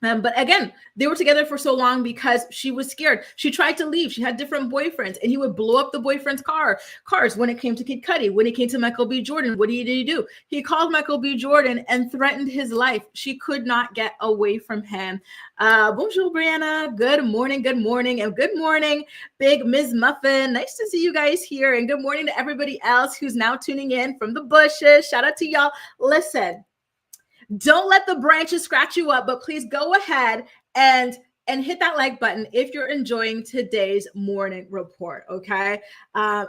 But again, they were together for so long because she was scared. She tried to leave. She had different boyfriends and he would blow up the boyfriend's cars when it came to Kid Cudi. When it came to Michael B. Jordan, what did he do? He called Michael B. Jordan and threatened his life. She could not get away from him. Bonjour, Brianna. Good morning. And good morning, Big Ms. Muffin. Nice to see you guys here. And good morning to everybody else who's now tuning in from the bushes. Shout out to y'all. Listen. Don't let the branches scratch you up, but please go ahead and hit that like button if you're enjoying today's morning report. Okay.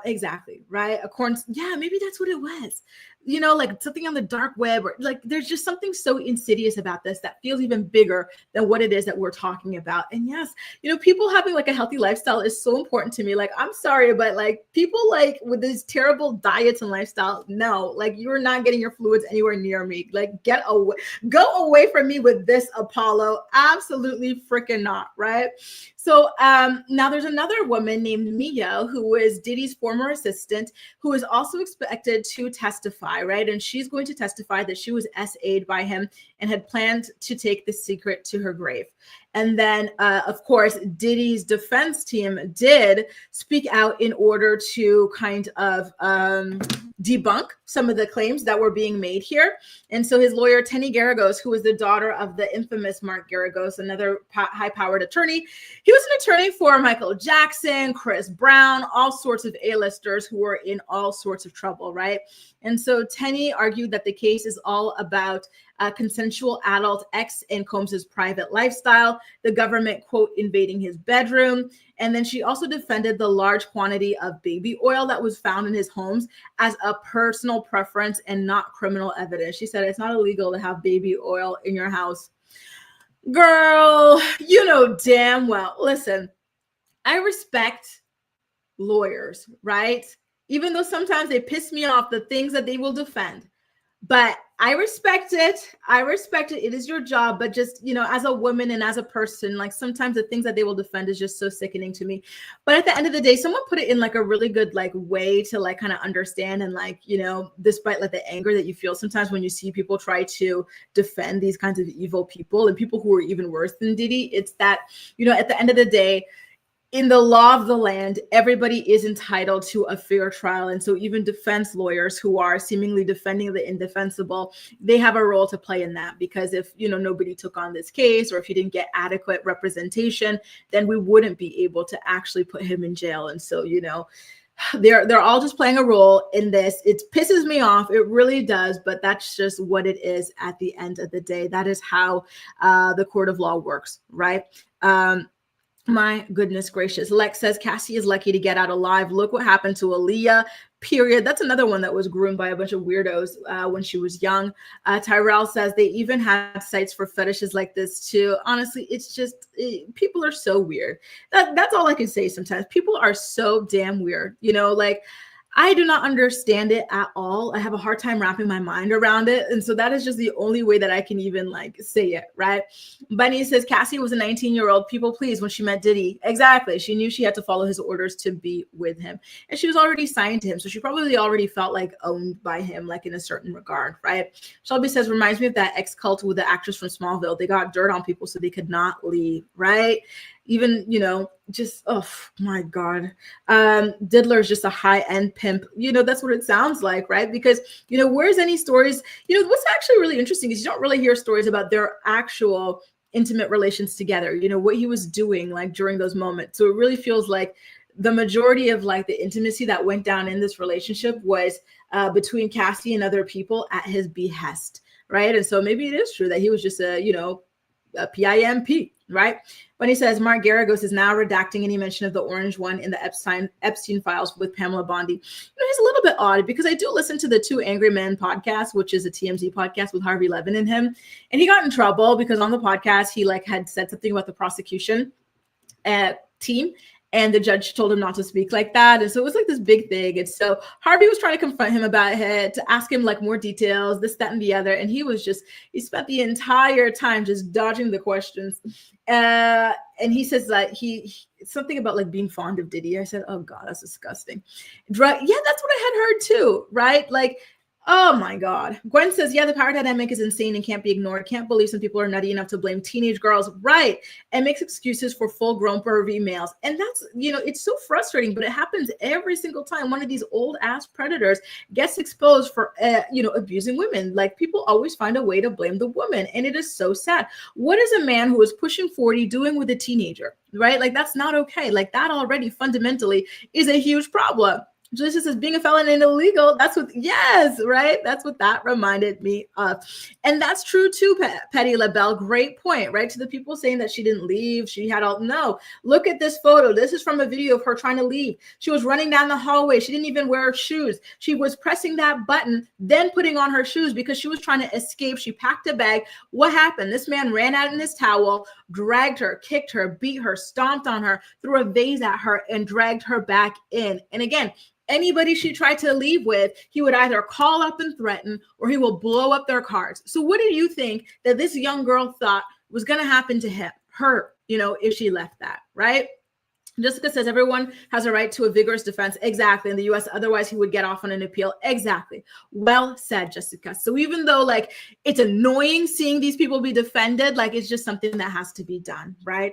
Exactly. Right. Yeah, maybe that's what it was. Like something on the dark web, or like there's just something so insidious about this that feels even bigger than what it is that we're talking about. And yes, people having like a healthy lifestyle is so important to me. Like, I'm sorry, but like people like with these terrible diets and lifestyle, no, like you're not getting your fluids anywhere near me. Like get away, go away from me with this, Apollo. Absolutely freaking not. Right. So now there's another woman named Mia, who is Diddy's former assistant, who is also expected to testify, right? And she's going to testify that she was SA'd by him and had planned to take the secret to her grave. And then, of course, Diddy's defense team did speak out in order to kind of debunk some of the claims that were being made here. And so his lawyer, Tenny Garagos, who was the daughter of the infamous Mark Garagos, another high-powered attorney, he was an attorney for Michael Jackson, Chris Brown, all sorts of A-listers who were in all sorts of trouble, right? And so Tenny argued that the case is all about consensual adult X and Combs's private lifestyle, the government, quote, invading his bedroom. And then she also defended the large quantity of baby oil that was found in his homes as a personal preference and not criminal evidence. She said it's not illegal to have baby oil in your house. Girl, you know damn well. Listen, I respect lawyers, right? Even though sometimes they piss me off, the things that they will defend. But I respect it. It is your job. But just, as a woman and as a person, like sometimes the things that they will defend is just so sickening to me. But at the end of the day, someone put it in like a really good like way to like kind of understand and like, despite like the anger that you feel sometimes when you see people try to defend these kinds of evil people and people who are even worse than Diddy, it's that, at the end of the day, in the law of the land, everybody is entitled to a fair trial. And so even defense lawyers who are seemingly defending the indefensible, they have a role to play in that, because if, nobody took on this case, or if he didn't get adequate representation, then we wouldn't be able to actually put him in jail. And so, they're all just playing a role in this. It pisses me off. It really does. But that's just what it is at the end of the day. That is how the court of law works, right? My goodness gracious. Lex says Cassie is lucky to get out alive. Look what happened to Aaliyah, period. That's another one that was groomed by a bunch of weirdos when she was young. Tyrell says they even have sites for fetishes like this too. Honestly, it's just, people are so weird. That's all I can say sometimes. People are so damn weird. Like, I do not understand it at all. I have a hard time wrapping my mind around it. And so that is just the only way that I can even like say it, right? Bunny says Cassie was a 19-year-old people please when she met Diddy. Exactly. She knew she had to follow his orders to be with him. And she was already signed to him. So she probably already felt like owned by him, like in a certain regard, right? Shelby says, reminds me of that ex-cult with the actress from Smallville. They got dirt on people so they could not leave, right? even, you know, just, oh my God. Diddler is just a high-end pimp. You know, that's what it sounds like, right? Because, you know, where's any stories? You know, what's actually really interesting is you don't really hear stories about their actual intimate relations together, you know, what he was doing like during those moments. So it really feels like the majority of like the intimacy that went down in this relationship was between Cassie and other people at his behest, right? And so maybe it is true that he was just a, you know, a PIMP, right? When he says Mark Garagos is now redacting any mention of the orange one in the Epstein files with Pamela Bondi. You know, he's a little bit odd because I do listen to the Two Angry Men podcast, which is a TMZ podcast with Harvey Levin in him. And he got in trouble because on the podcast, he like had said something about the prosecution team. And the judge told him not to speak like that. And so it was like this big thing. And so Harvey was trying to confront him about it, to ask him like more details, this, that, and the other. And he spent the entire time just dodging the questions. And he says that something about like being fond of Diddy. I said, oh God, that's disgusting. Yeah, that's what I had heard too, right? Like, oh my God. Gwen says, yeah, the power dynamic is insane and can't be ignored. Can't believe some people are nutty enough to blame teenage girls. Right. And makes excuses for full grown pervy males. And that's, you know, it's so frustrating, but it happens every single time one of these old ass predators gets exposed for, you know, abusing women. Like people always find a way to blame the woman. And it is so sad. What is a man who is pushing 40 doing with a teenager? Right. Like that's not okay. Like that already fundamentally is a huge problem. Just as being a felon and illegal, that's what, yes, right? That's what that reminded me of. And that's true too, Petty LaBelle. Great point, right? To the people saying that she didn't leave, she had all, no, look at this photo. This is from a video of her trying to leave. She was running down the hallway. She didn't even wear her shoes. She was pressing that button, then putting on her shoes because she was trying to escape. She packed a bag. What happened? This man ran out in his towel, dragged her, kicked her, beat her, stomped on her, threw a vase at her, and dragged her back in. And again, anybody she tried to leave with, he would either call up and threaten or he will blow up their cars. So what do you think that this young girl thought was going to happen to her, you know, if she left that, right? Jessica says everyone has a right to a vigorous defense. Exactly. In the US, otherwise he would get off on an appeal. Exactly. Well said, Jessica. So even though like it's annoying seeing these people be defended, like it's just something that has to be done, right?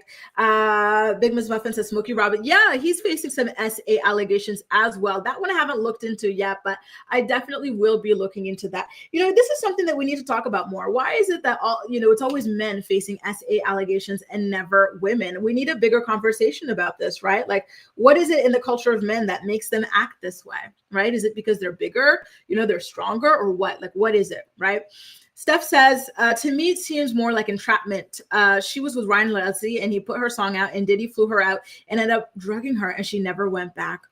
Big Miss Muffin says Smokey Robin. Yeah, he's facing some SA allegations as well. That one I haven't looked into yet, but I definitely will be looking into that. You know, this is something that we need to talk about more. Why is it that it's always men facing SA allegations and never women? We need a bigger conversation about this. Right? Like, what is it in the culture of men that makes them act this way? Right? Is it because they're bigger, you know, they're stronger, or what? Like, what is it? Right? Steph says, to me, it seems more like entrapment. She was with Ryan Leslie and he put her song out and Diddy flew her out and ended up drugging her and she never went back.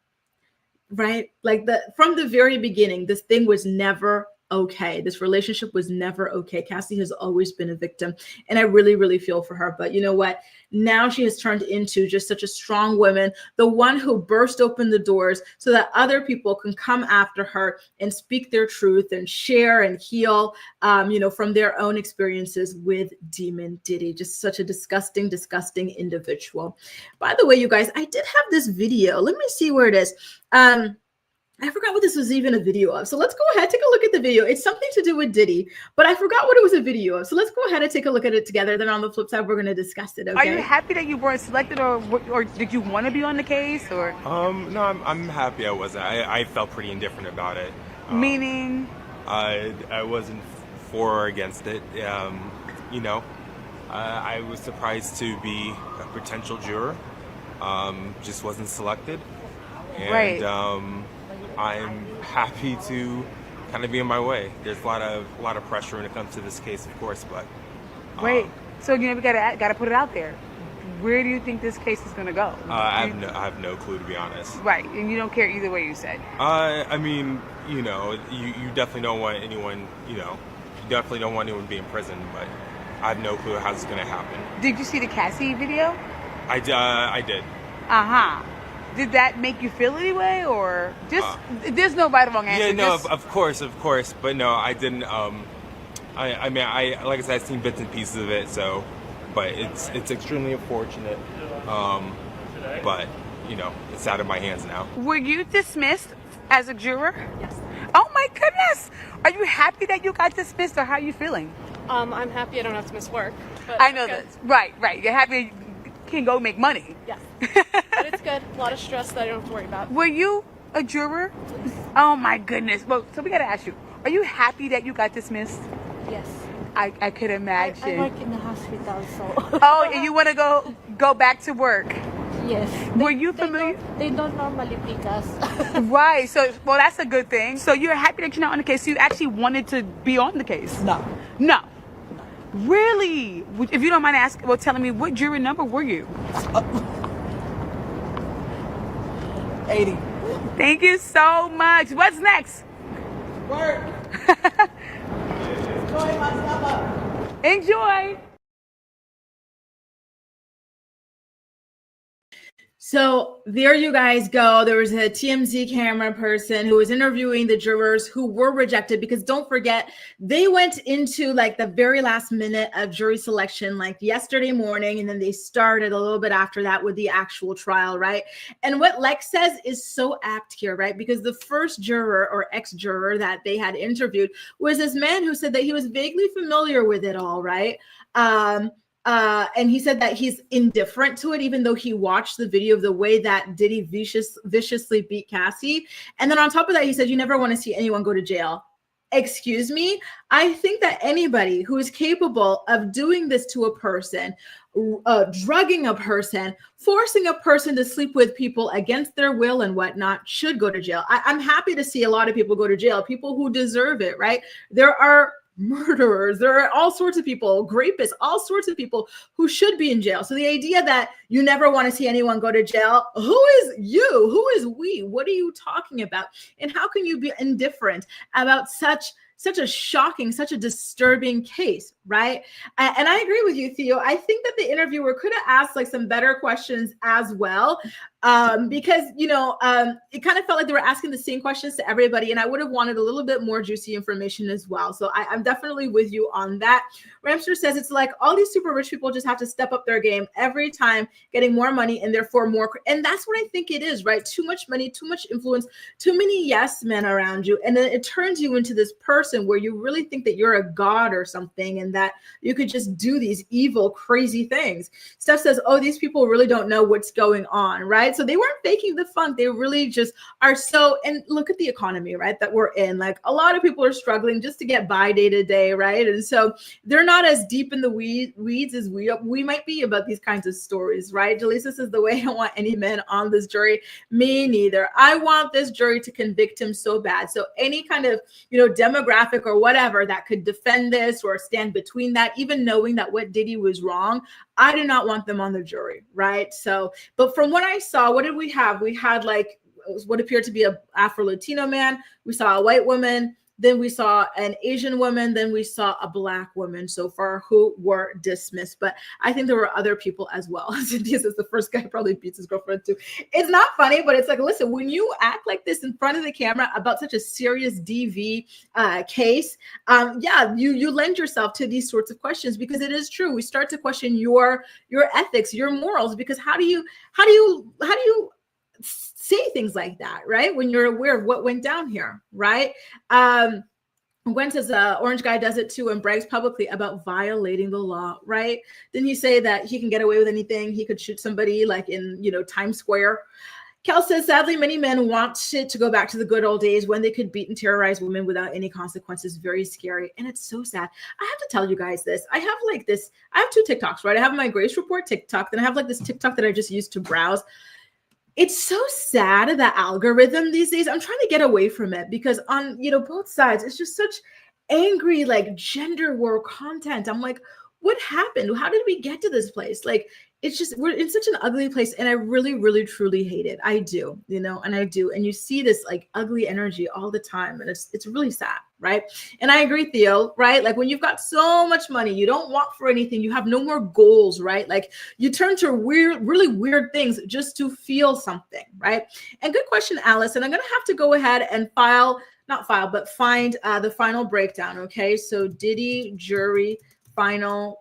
Right? Like from the very beginning, this thing was never okay. This relationship was never okay. Cassie has always been a victim and I really, really feel for her. But you know what? Now she has turned into just such a strong woman, the one who burst open the doors so that other people can come after her and speak their truth and share and heal, from their own experiences with Demon Diddy. Just such a disgusting, disgusting individual. By the way, you guys, I did have this video. Let me see where it is. I forgot what this was even a video of. So let's go ahead, take a look at the video. It's something to do with Diddy, but I forgot what it was a video of. So let's go ahead and take a look at it together. Then on the flip side, we're going to discuss it. Okay? Are you happy that you weren't selected, or did you want to be on the case? Or no, I'm happy I wasn't. I felt pretty indifferent about it. Meaning? I wasn't for or against it. I was surprised to be a potential juror. Just wasn't selected. And, right. I'm happy to kind of be on my way. There's a lot of pressure when it comes to this case, of course, but right. So we gotta put it out there. Where do you think this case is gonna go? I have no clue, to be honest. Right, and you don't care either way. You said. I mean, you definitely don't want anyone. You definitely don't want anyone to be in prison, but I have no clue how this is gonna happen. Did you see the Cassie video? I did. Did that make you feel any way, or just there's no right or wrong answer? Yeah, no, of course, but no, I didn't. I mean, like I said, I've seen bits and pieces of it, so, but it's extremely unfortunate. But it's out of my hands now. Were you dismissed as a juror? Yes. Oh my goodness! Are you happy that you got dismissed, or how are you feeling? I'm happy I don't have to miss work. But I know that. Right. You're happy. can go make money. Yes. But it's good. A lot of stress that I don't have to worry about. Were you a juror? Oh my goodness. Well, so we gotta ask you, are you happy that you got dismissed? Yes. I could imagine. I work in the hospital, so. Oh, and you want to go back to work? Yes. Were you familiar? They don't normally pick us. Right. So, well, that's a good thing. So you're happy that you're not on the case. So you actually wanted to be on the case? No. No. Really? If you don't mind telling me, what jury number were you? 80. Thank you so much. What's next? Work. Enjoy my summer. Enjoy. So there you guys go. There was a TMZ camera person who was interviewing the jurors who were rejected, because don't forget, they went into like the very last minute of jury selection, like yesterday morning. And then they started a little bit after that with the actual trial, right? And what Lex says is so apt here, right? Because the first juror or ex-juror that they had interviewed was this man who said that he was vaguely familiar with it all, right? And he said that he's indifferent to it, even though he watched the video of the way that Diddy viciously beat Cassie. And then on top of that, he said, you never want to see anyone go to jail. Excuse me? I think that anybody who is capable of doing this to a person, drugging a person, forcing a person to sleep with people against their will and whatnot, should go to jail. I'm happy to see a lot of people go to jail, people who deserve it, right? There are murderers, there are all sorts of people, rapists, all sorts of people who should be in jail. So the idea that you never want to see anyone go to jail, who is you? Who is we? What are you talking about? And how can you be indifferent about such a shocking, such a disturbing case, right? And I agree with you, Theo. I think that the interviewer could have asked like some better questions as well, because, it kind of felt like they were asking the same questions to everybody, and I would have wanted a little bit more juicy information as well. So I'm definitely with you on that. Ramster says it's like all these super rich people just have to step up their game every time, getting more money and therefore more. And that's what I think it is, right? Too much money, too much influence, too many yes men around you. And then it turns you into this person where you really think that you're a god or something, and that you could just do these evil, crazy things. Steph says, oh, these people really don't know what's going on, right? So they weren't faking the funk. They really just are so, and look at the economy, right, that we're in. Like a lot of people are struggling just to get by day to day, right? And so they're not as deep in the weeds as we might be about these kinds of stories, right? Jaleesa says, the way I want any man on this jury, me neither. I want this jury to convict him so bad. So any kind of, demographic or whatever that could defend this or stand between that, even knowing that what Diddy was wrong, I do not want them on the jury, right? So, but from what I saw, what did we have? We had like what appeared to be a Afro-Latino man. We saw a white woman. Then we saw an Asian woman. Then we saw a Black woman so far who were dismissed. But I think there were other people as well. Cynthia says the first guy probably beats his girlfriend too. It's not funny, but it's like, listen, when you act like this in front of the camera about such a serious DV case, you lend yourself to these sorts of questions, because it is true. We start to question your ethics, your morals, because how do you say things like that, right? When you're aware of what went down here, right? Gwen says orange guy does it too and brags publicly about violating the law, right? Didn't he say that he can get away with anything? He could shoot somebody like in, Times Square. Kel says, sadly, many men want it to go back to the good old days when they could beat and terrorize women without any consequences. Very scary. And it's so sad. I have to tell you guys this. I have two TikToks, right? I have my Grace Report TikTok. Then I have like this TikTok that I just used to browse. It's so sad, the algorithm these days. I'm trying to get away from it because on, both sides, it's just such angry, like gender war content. I'm like, what happened? How did we get to this place? Like, it's just, we're in such an ugly place. And I really, really, truly hate it. I do, and I do. And you see this like ugly energy all the time. And it's really sad, right? And I agree, Theo, right? Like when you've got so much money, you don't want for anything. You have no more goals, right? Like you turn to really weird things just to feel something, right? And good question, Alice. And I'm going to have to go ahead and find the final breakdown. Okay. So Diddy jury final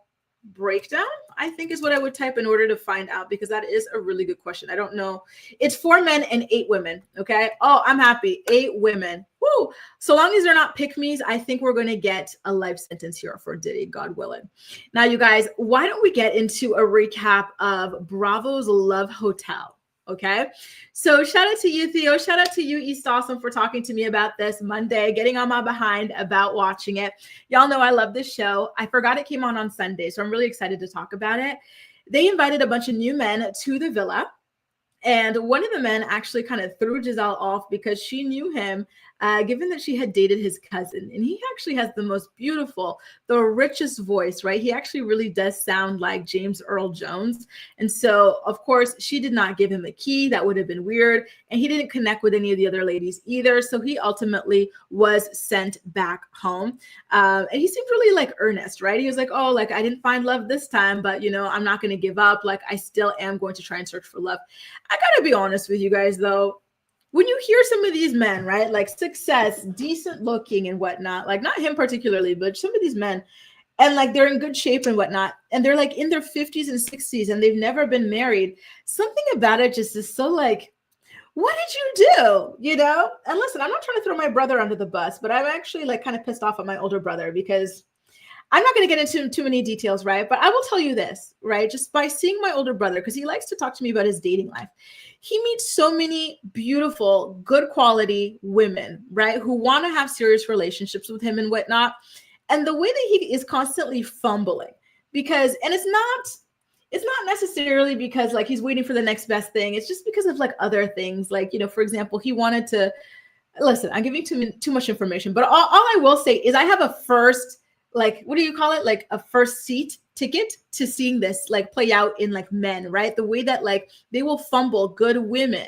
breakdown, I think is what I would type in order to find out, because that is a really good question. I don't know. It's 4 men and 8 women. Okay. Oh, I'm happy. 8 women. Woo. woo, so long as they're not pick-me's, I think we're going to get a life sentence here for Diddy, God willing. Now, you guys, why don't we get into a recap of Bravo's Love Hotel? Okay, so shout out to you, Theo. Shout out to you, East Awesome, for talking to me about this Monday, getting on my behind about watching it. Y'all know I love this show. I forgot it came on Sunday, so I'm really excited to talk about it. They invited a bunch of new men to the villa. And one of the men actually kind of threw Gizelle off because she knew him, given that she had dated his cousin. And he actually has the most beautiful, the richest voice, right? He actually really does sound like James Earl Jones. And so, of course, she did not give him a key. That would have been weird. And he didn't connect with any of the other ladies either. So he ultimately was sent back home. And he seemed really like earnest, right? He was like, oh, like I didn't find love this time, but you know, I'm not going to give up. Like I still am going to try and search for love. I gotta be honest with you guys though. When you hear some of these men, right, like success, decent looking and whatnot, like not him particularly, but some of these men, and like they're in good shape and whatnot, and they're like in their 50s and 60s and they've never been married, something about it just is so like, what did you do? You know? And listen, I'm not trying to throw my brother under the bus, but I'm actually like kind of pissed off at my older brother because I'm not going to get into too many details, right? But I will tell you this, right? Just by seeing my older brother, because he likes to talk to me about his dating life. He meets so many beautiful, good quality women, right? Who want to have serious relationships with him and whatnot. And the way that he is constantly fumbling because, and it's not necessarily because like he's waiting for the next best thing. It's just because of like other things. Like, you know, for example, he wanted to, listen, I'm giving too much information, but all I will say is I have a first, like, what do you call it? Like a first seat ticket to seeing this like play out in like men, right? The way that like they will fumble good women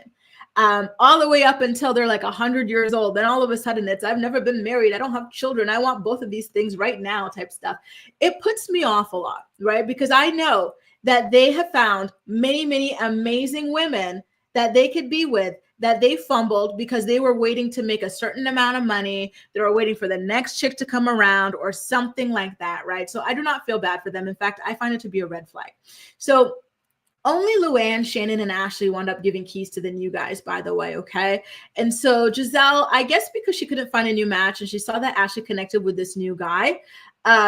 all the way up until they're like 100 years old. Then all of a sudden it's, I've never been married. I don't have children. I want both of these things right now type stuff. It puts me off a lot, right? Because I know that they have found many, many amazing women that they could be with, that they fumbled because they were waiting to make a certain amount of money. They were waiting for the next chick to come around or something like that, right? So I do not feel bad for them. In fact, I find it to be a red flag. So only Luann, Shannon, and Ashley wound up giving keys to the new guys, by the way, okay? And so Gizelle, I guess because she couldn't find a new match and she saw that Ashley connected with this new guy,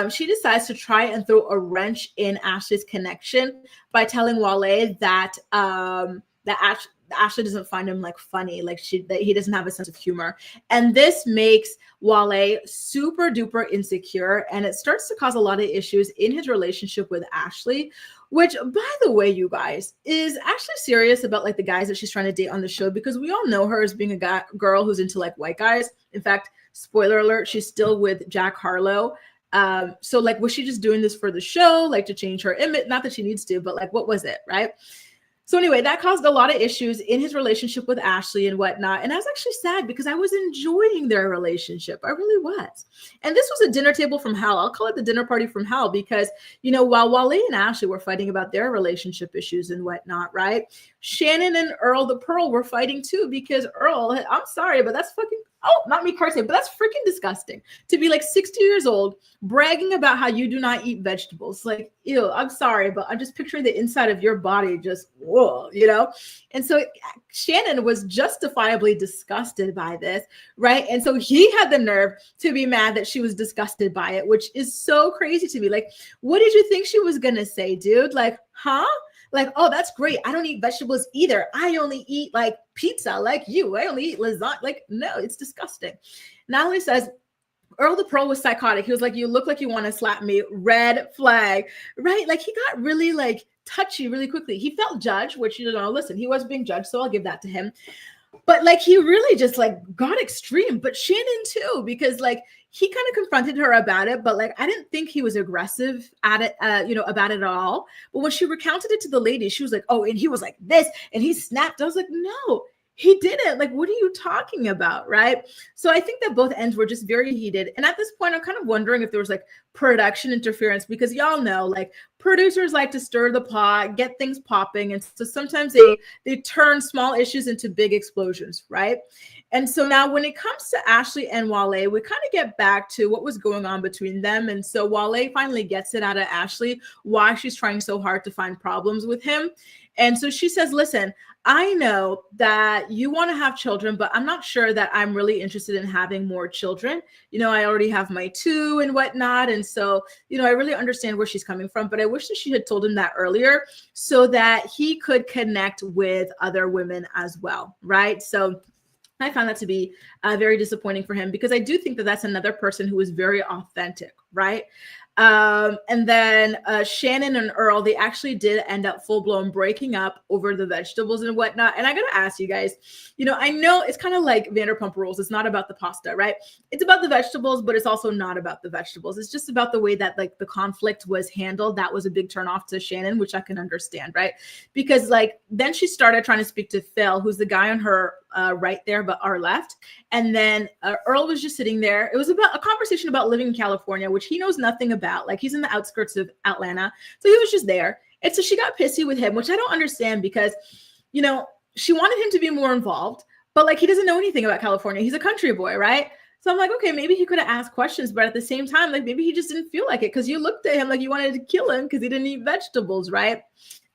she decides to try and throw a wrench in Ashley's connection by telling Wale that Ashley doesn't find him like funny, like that he doesn't have a sense of humor. And this makes Wale super duper insecure. And it starts to cause a lot of issues in his relationship with Ashley, which by the way, you guys, is Ashley serious about like the guys that she's trying to date on the show? Because we all know her as being a girl who's into like white guys. In fact, spoiler alert, she's still with Jack Harlow. So like, was she just doing this for the show? Like to change her image? Not that she needs to, but like, what was it? Right. So anyway, that caused a lot of issues in his relationship with Ashley and whatnot. And I was actually sad because I was enjoying their relationship. I really was. And this was a dinner table from hell. I'll call it the dinner party from hell because, you know, while Wale and Ashley were fighting about their relationship issues and whatnot, right? Shannon and Earl the Pearl were fighting too because Earl, I'm sorry, but that's fucking, oh, not me cursing, but that's freaking disgusting to be like 60 years old, bragging about how you do not eat vegetables. Like, ew, I'm sorry, but I'm just picturing the inside of your body just, whoa, you know? And so Shannon was justifiably disgusted by this, right? And so he had the nerve to be mad that she was disgusted by it, which is so crazy to me. Like, what did you think she was gonna say, dude? Like, huh? Like, oh, that's great. I don't eat vegetables either. I only eat like pizza like you. I only eat lasagna. Like, no, it's disgusting. Natalie says, Earl the Pearl was psychotic. He was like, you look like you want to slap me. Red flag, right? Like he got really like touchy really quickly. He felt judged, which, you know, listen, he was being judged. So I'll give that to him. But like, he really just like got extreme, but Shannon too, because like he kind of confronted her about it, but like, I didn't think he was aggressive at it, you know, about it at all. But when she recounted it to the lady, she was like, oh, and he was like this, and he snapped. I was like, no, he didn't. Like, what are you talking about? Right. So I think that both ends were just very heated. And at this point, I'm kind of wondering if there was like production interference, because y'all know, like producers like to stir the pot, get things popping. And so sometimes they turn small issues into big explosions. Right. And so now when it comes to Ashley and Wale, we kind of get back to what was going on between them. And so Wale finally gets it out of Ashley why she's trying so hard to find problems with him. And so she says, listen, I know that you want to have children, but I'm not sure that I'm really interested in having more children. I already have my 2 and whatnot. And so, I really understand where she's coming from, but I wish that she had told him that earlier so that he could connect with other women as well, right? So I found that to be very disappointing for him because I do think that that's another person who is very authentic, right? And then Shannon and Earl, they actually did end up full-blown breaking up over the vegetables and whatnot. And I gotta ask you guys, I know it's kind of like Vanderpump Rules. It's not about the pasta, right? It's about the vegetables, but it's also not about the vegetables. It's just about the way that like the conflict was handled. That was a big turnoff to Shannon, which I can understand, right? Because like then she started trying to speak to Phil, who's the guy on her right there, but our left. And then Earl was just sitting there. It was about a conversation about living in California, which he knows nothing about. Like he's in the outskirts of Atlanta. So he was just there. And so she got pissy with him, which I don't understand because, she wanted him to be more involved, but like he doesn't know anything about California. He's a country boy, right? So I'm like, okay, maybe he could have asked questions, but at the same time, like maybe he just didn't feel like it because you looked at him like you wanted to kill him because he didn't eat vegetables, right?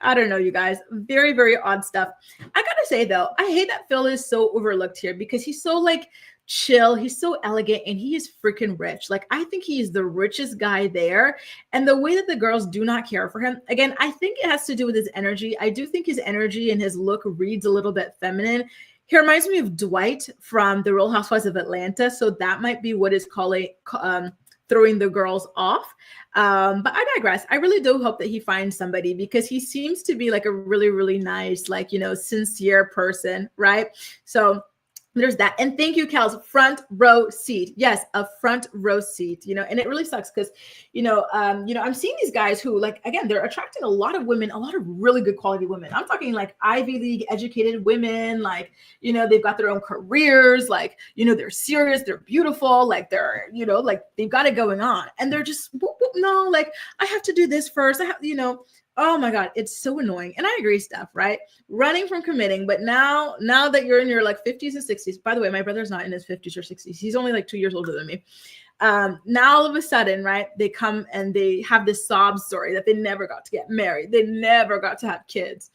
I don't know, you guys. Very, very odd stuff. I gotta say though, I hate that Phil is so overlooked here because he's so like chill, he's so elegant, and he is freaking rich. Like I think he is the richest guy there. And the way that the girls do not care for him, again, I think it has to do with his energy. I do think his energy and his look reads a little bit feminine. He reminds me of Dwight from The Real Housewives of Atlanta. So that might be what is calling throwing the girls off. But I digress. I really do hope that he finds somebody because he seems to be like a really, really nice, like, sincere person, right? So there's that. And thank you, Kels. Front row seat. Yes, a front row seat, and it really sucks because, I'm seeing these guys who like, again, they're attracting a lot of women, a lot of really good quality women. I'm talking like Ivy League educated women, like, they've got their own careers, like, they're serious, they're beautiful, like they're, like they've got it going on. And they're just, no, like I have to do this first. I have, oh my God, it's so annoying. And I agree, Steph, right? Running from committing. But now that you're in your like 50s and 60s, by the way, my brother's not in his 50s or 60s. He's only like 2 years older than me. Now all of a sudden, right, they come and they have this sob story that they never got to get married. They never got to have kids.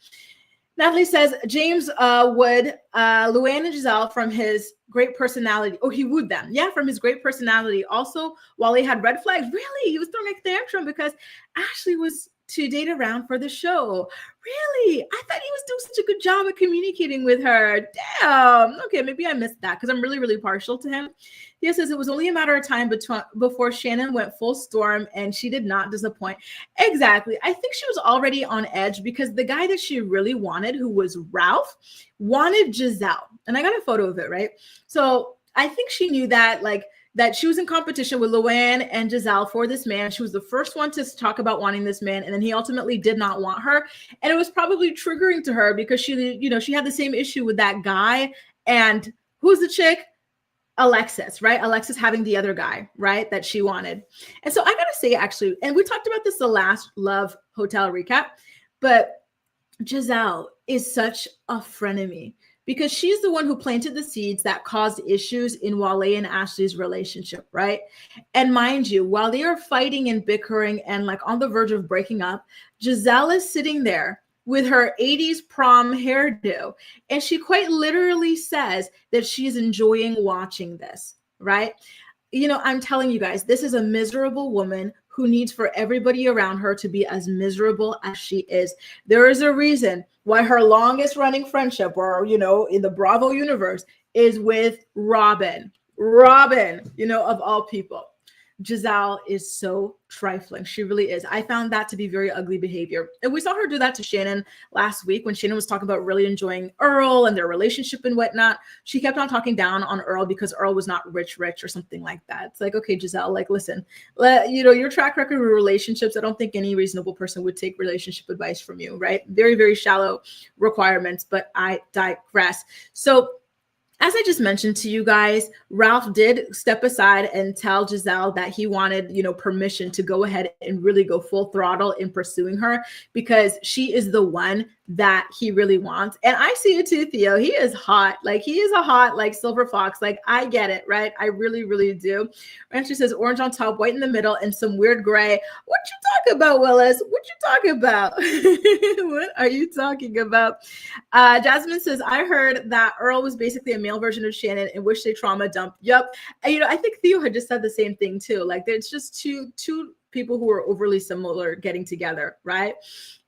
Natalie says, James would Luann and Gizelle from his great personality. Oh, he wooed them. Yeah, from his great personality. Also, Wale had red flags. Really? He was throwing a tantrum because Ashley was to date around for the show. Really? I thought he was doing such a good job at communicating with her. Damn. Okay, maybe I missed that because I'm really, really partial to him. He says it was only a matter of time before Shannon went full storm and she did not disappoint. Exactly. I think she was already on edge because the guy that she really wanted, who was Ralph, wanted Gizelle. And I got a photo of it, right? So I think she knew that, like, that she was in competition with Luann and Gizelle for this man. She was the first one to talk about wanting this man, and then he ultimately did not want her. And it was probably triggering to her because she had the same issue with that guy. And who's the chick? Alexis, right? Alexis having the other guy, right? That she wanted. And so I gotta say, actually, and we talked about this the last Love Hotel recap, but Gizelle is such a frenemy, because she's the one who planted the seeds that caused issues in Wale and Ashley's relationship, right? And mind you, while they are fighting and bickering and like on the verge of breaking up, Gizelle is sitting there with her 80s prom hairdo. And she quite literally says that she's enjoying watching this, right? I'm telling you guys, this is a miserable woman who needs for everybody around her to be as miserable as she is. There is a reason why her longest running friendship, or, in the Bravo universe, is with Robin, of all people. Gizelle is so trifling. She really is. I found that to be very ugly behavior. And we saw her do that to Shannon last week when Shannon was talking about really enjoying Earl and their relationship and whatnot. She kept on talking down on Earl because Earl was not rich or something like that. It's like, okay, Gizelle, like, listen, your track record with relationships, I don't think any reasonable person would take relationship advice from you, right? Very, very shallow requirements, but I digress. So As I just mentioned to you guys, Ralph did step aside and tell Gizelle that he wanted, permission to go ahead and really go full throttle in pursuing her because she is the one that he really wants. And I see it too, Theo. He is hot. Like, he is a hot, like, silver fox. Like, I get it, right? I really, really do. Rancher says orange on top, white in the middle, and some weird gray. What you talking about, Willis? What you talking about? What are you talking about? Jasmine says, I heard that Earl was basically a male version of Shannon in which they trauma dumped. Yep. And, I think Theo had just said the same thing too. Like, there's just two people who are overly similar getting together, right?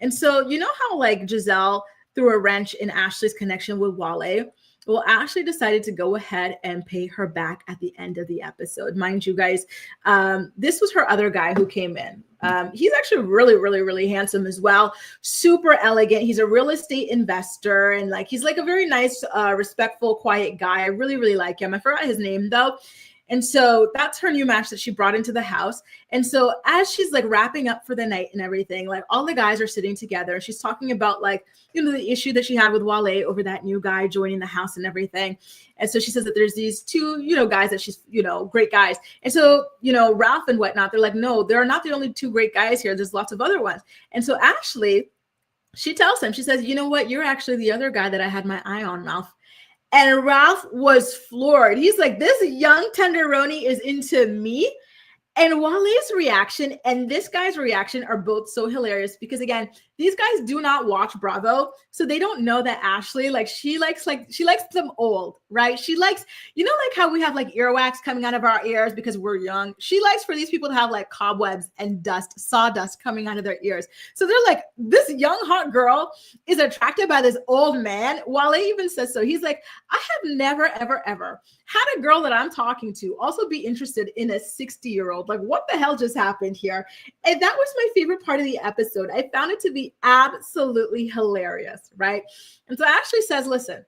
And so, you know how like Gizelle threw a wrench in Ashley's connection with Wale? Well, Ashley decided to go ahead and pay her back at the end of the episode. Mind you guys, this was her other guy who came in. He's actually really, really, really handsome as well. Super elegant. He's a real estate investor. And like, he's like a very nice, respectful, quiet guy. I really, really like him. I forgot his name though. And so that's her new match that she brought into the house. And so as she's like wrapping up for the night and everything, like all the guys are sitting together. She's talking about like, the issue that she had with Wale over that new guy joining the house and everything. And so she says that there's these two, guys that she's, great guys. And so, Ralph and whatnot, they're like, no, they're not the only two great guys here. There's lots of other ones. And so Ashley, she tells him, she says, you know what? You're actually the other guy that I had my eye on, Ralph. And Ralph was floored. He's like, this young tenderoni is into me. And Wale's reaction and this guy's reaction are both so hilarious because, again, these guys do not watch Bravo. So they don't know that Ashley, she likes them old, right? She likes, like how we have like earwax coming out of our ears because we're young. She likes for these people to have like cobwebs and sawdust coming out of their ears. So they're like, this young, hot girl is attracted by this old man. Wale even says so. He's like, I have never, ever, ever had a girl that I'm talking to also be interested in a 60-year-old. Like, what the hell just happened here? And that was my favorite part of the episode. I found it to be absolutely hilarious, right? And so Ashley says, listen,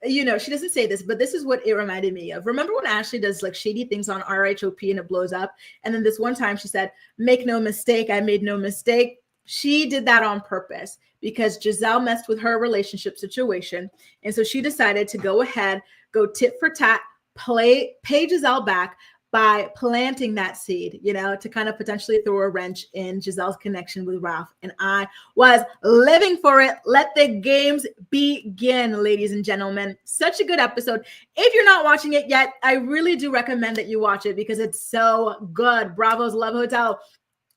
she doesn't say this, but this is what it reminded me of. Remember when Ashley does like shady things on RHOP and it blows up? And then this one time she said, make no mistake, I made no mistake. She did that on purpose because Gizelle messed with her relationship situation. And so she decided to go ahead, go tit for tat, pay Gizelle back by planting that seed, to kind of potentially throw a wrench in Giselle's connection with Ralph. And I was living for it. Let the games begin, ladies and gentlemen. Such a good episode. If you're not watching it yet, I really do recommend that you watch it because it's so good. Bravo's Love Hotel.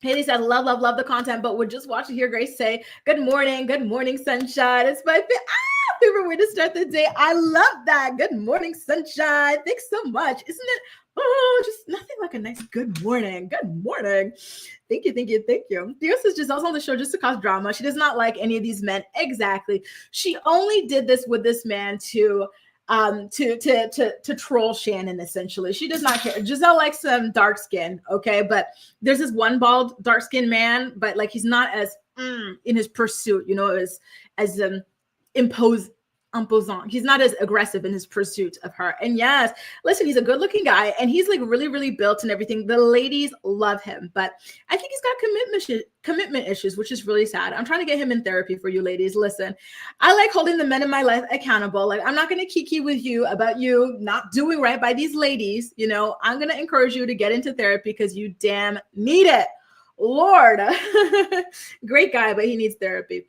Haley said, love, love, love the content, but would just watch to hear Grace say, good morning, sunshine. It's my favorite way to start the day. I love that. Good morning, sunshine. Thanks so much. Isn't it? Oh, just nothing like a nice good morning. Good morning. Thank you, thank you, thank you. Theo says Giselle's on the show just to cause drama. She does not like any of these men. Exactly. She only did this with this man to troll Shannon, essentially. She does not care. Gizelle likes some dark skin, okay? But there's this one bald, dark-skinned man, but like he's not as in his pursuit, as imposant. He's not as aggressive in his pursuit of her. And yes, listen, he's a good-looking guy, and he's like really, really built and everything. The ladies love him, but I think he's got commitment issues, which is really sad. I'm trying to get him in therapy for you ladies. Listen, I like holding the men in my life accountable. Like, I'm not going to kiki with you about you not doing right by these ladies. I'm going to encourage you to get into therapy because you damn need it. Lord, great guy, but he needs therapy.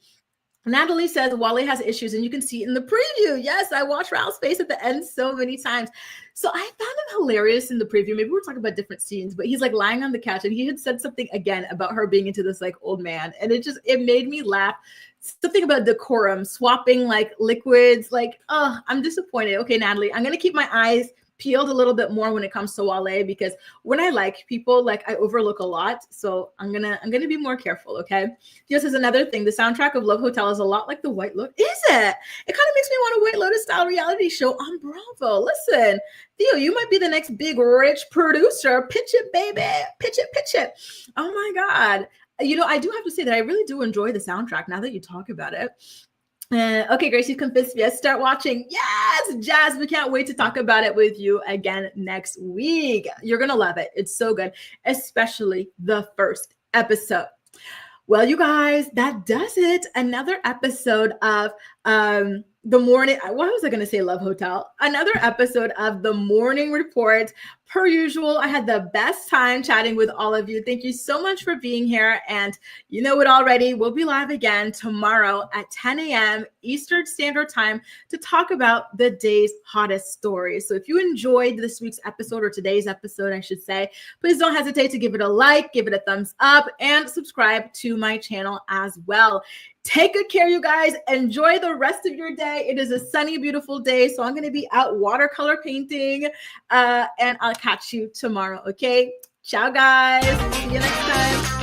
Natalie says Wale has issues and you can see it in the preview. Yes, I watched Ralph's face at the end so many times. So I found him hilarious in the preview. Maybe we're talking about different scenes, but he's like lying on the couch and he had said something again about her being into this like old man. And it made me laugh. Something about decorum, swapping like liquids. Like, oh, I'm disappointed. Okay, Natalie, I'm going to keep my eyes peeled a little bit more when it comes to Wale because when I like people, like I overlook a lot. So I'm gonna be more careful, okay? This is another thing. The soundtrack of Love Hotel is a lot like the White Lotus. Is it? It kind of makes me want a White Lotus style reality show on Bravo. Listen, Theo, you might be the next big rich producer. Pitch it, baby. Pitch it. Oh my God. I do have to say that I really do enjoy the soundtrack now that you talk about it. Okay, Grace, you convinced me. Start watching. Yes, Jazz. We can't wait to talk about it with you again next week. You're going to love it. It's so good, especially the first episode. Well, you guys, that does it. Another episode of The morning, what was I going to say? Love Hotel. Another episode of the Morning Report. Per usual, I had the best time chatting with all of you. Thank you so much for being here. And you know it already. We'll be live again tomorrow at 10 a.m. Eastern Standard Time to talk about the day's hottest stories. So if you enjoyed this week's episode, or today's episode, I should say, please don't hesitate to give it a like, give it a thumbs up, and subscribe to my channel as well. Take good care, you guys. Enjoy the rest of your day. It is a sunny, beautiful day, so I'm going to be out watercolor painting, and I'll catch you tomorrow, okay? Ciao, guys. See you next time.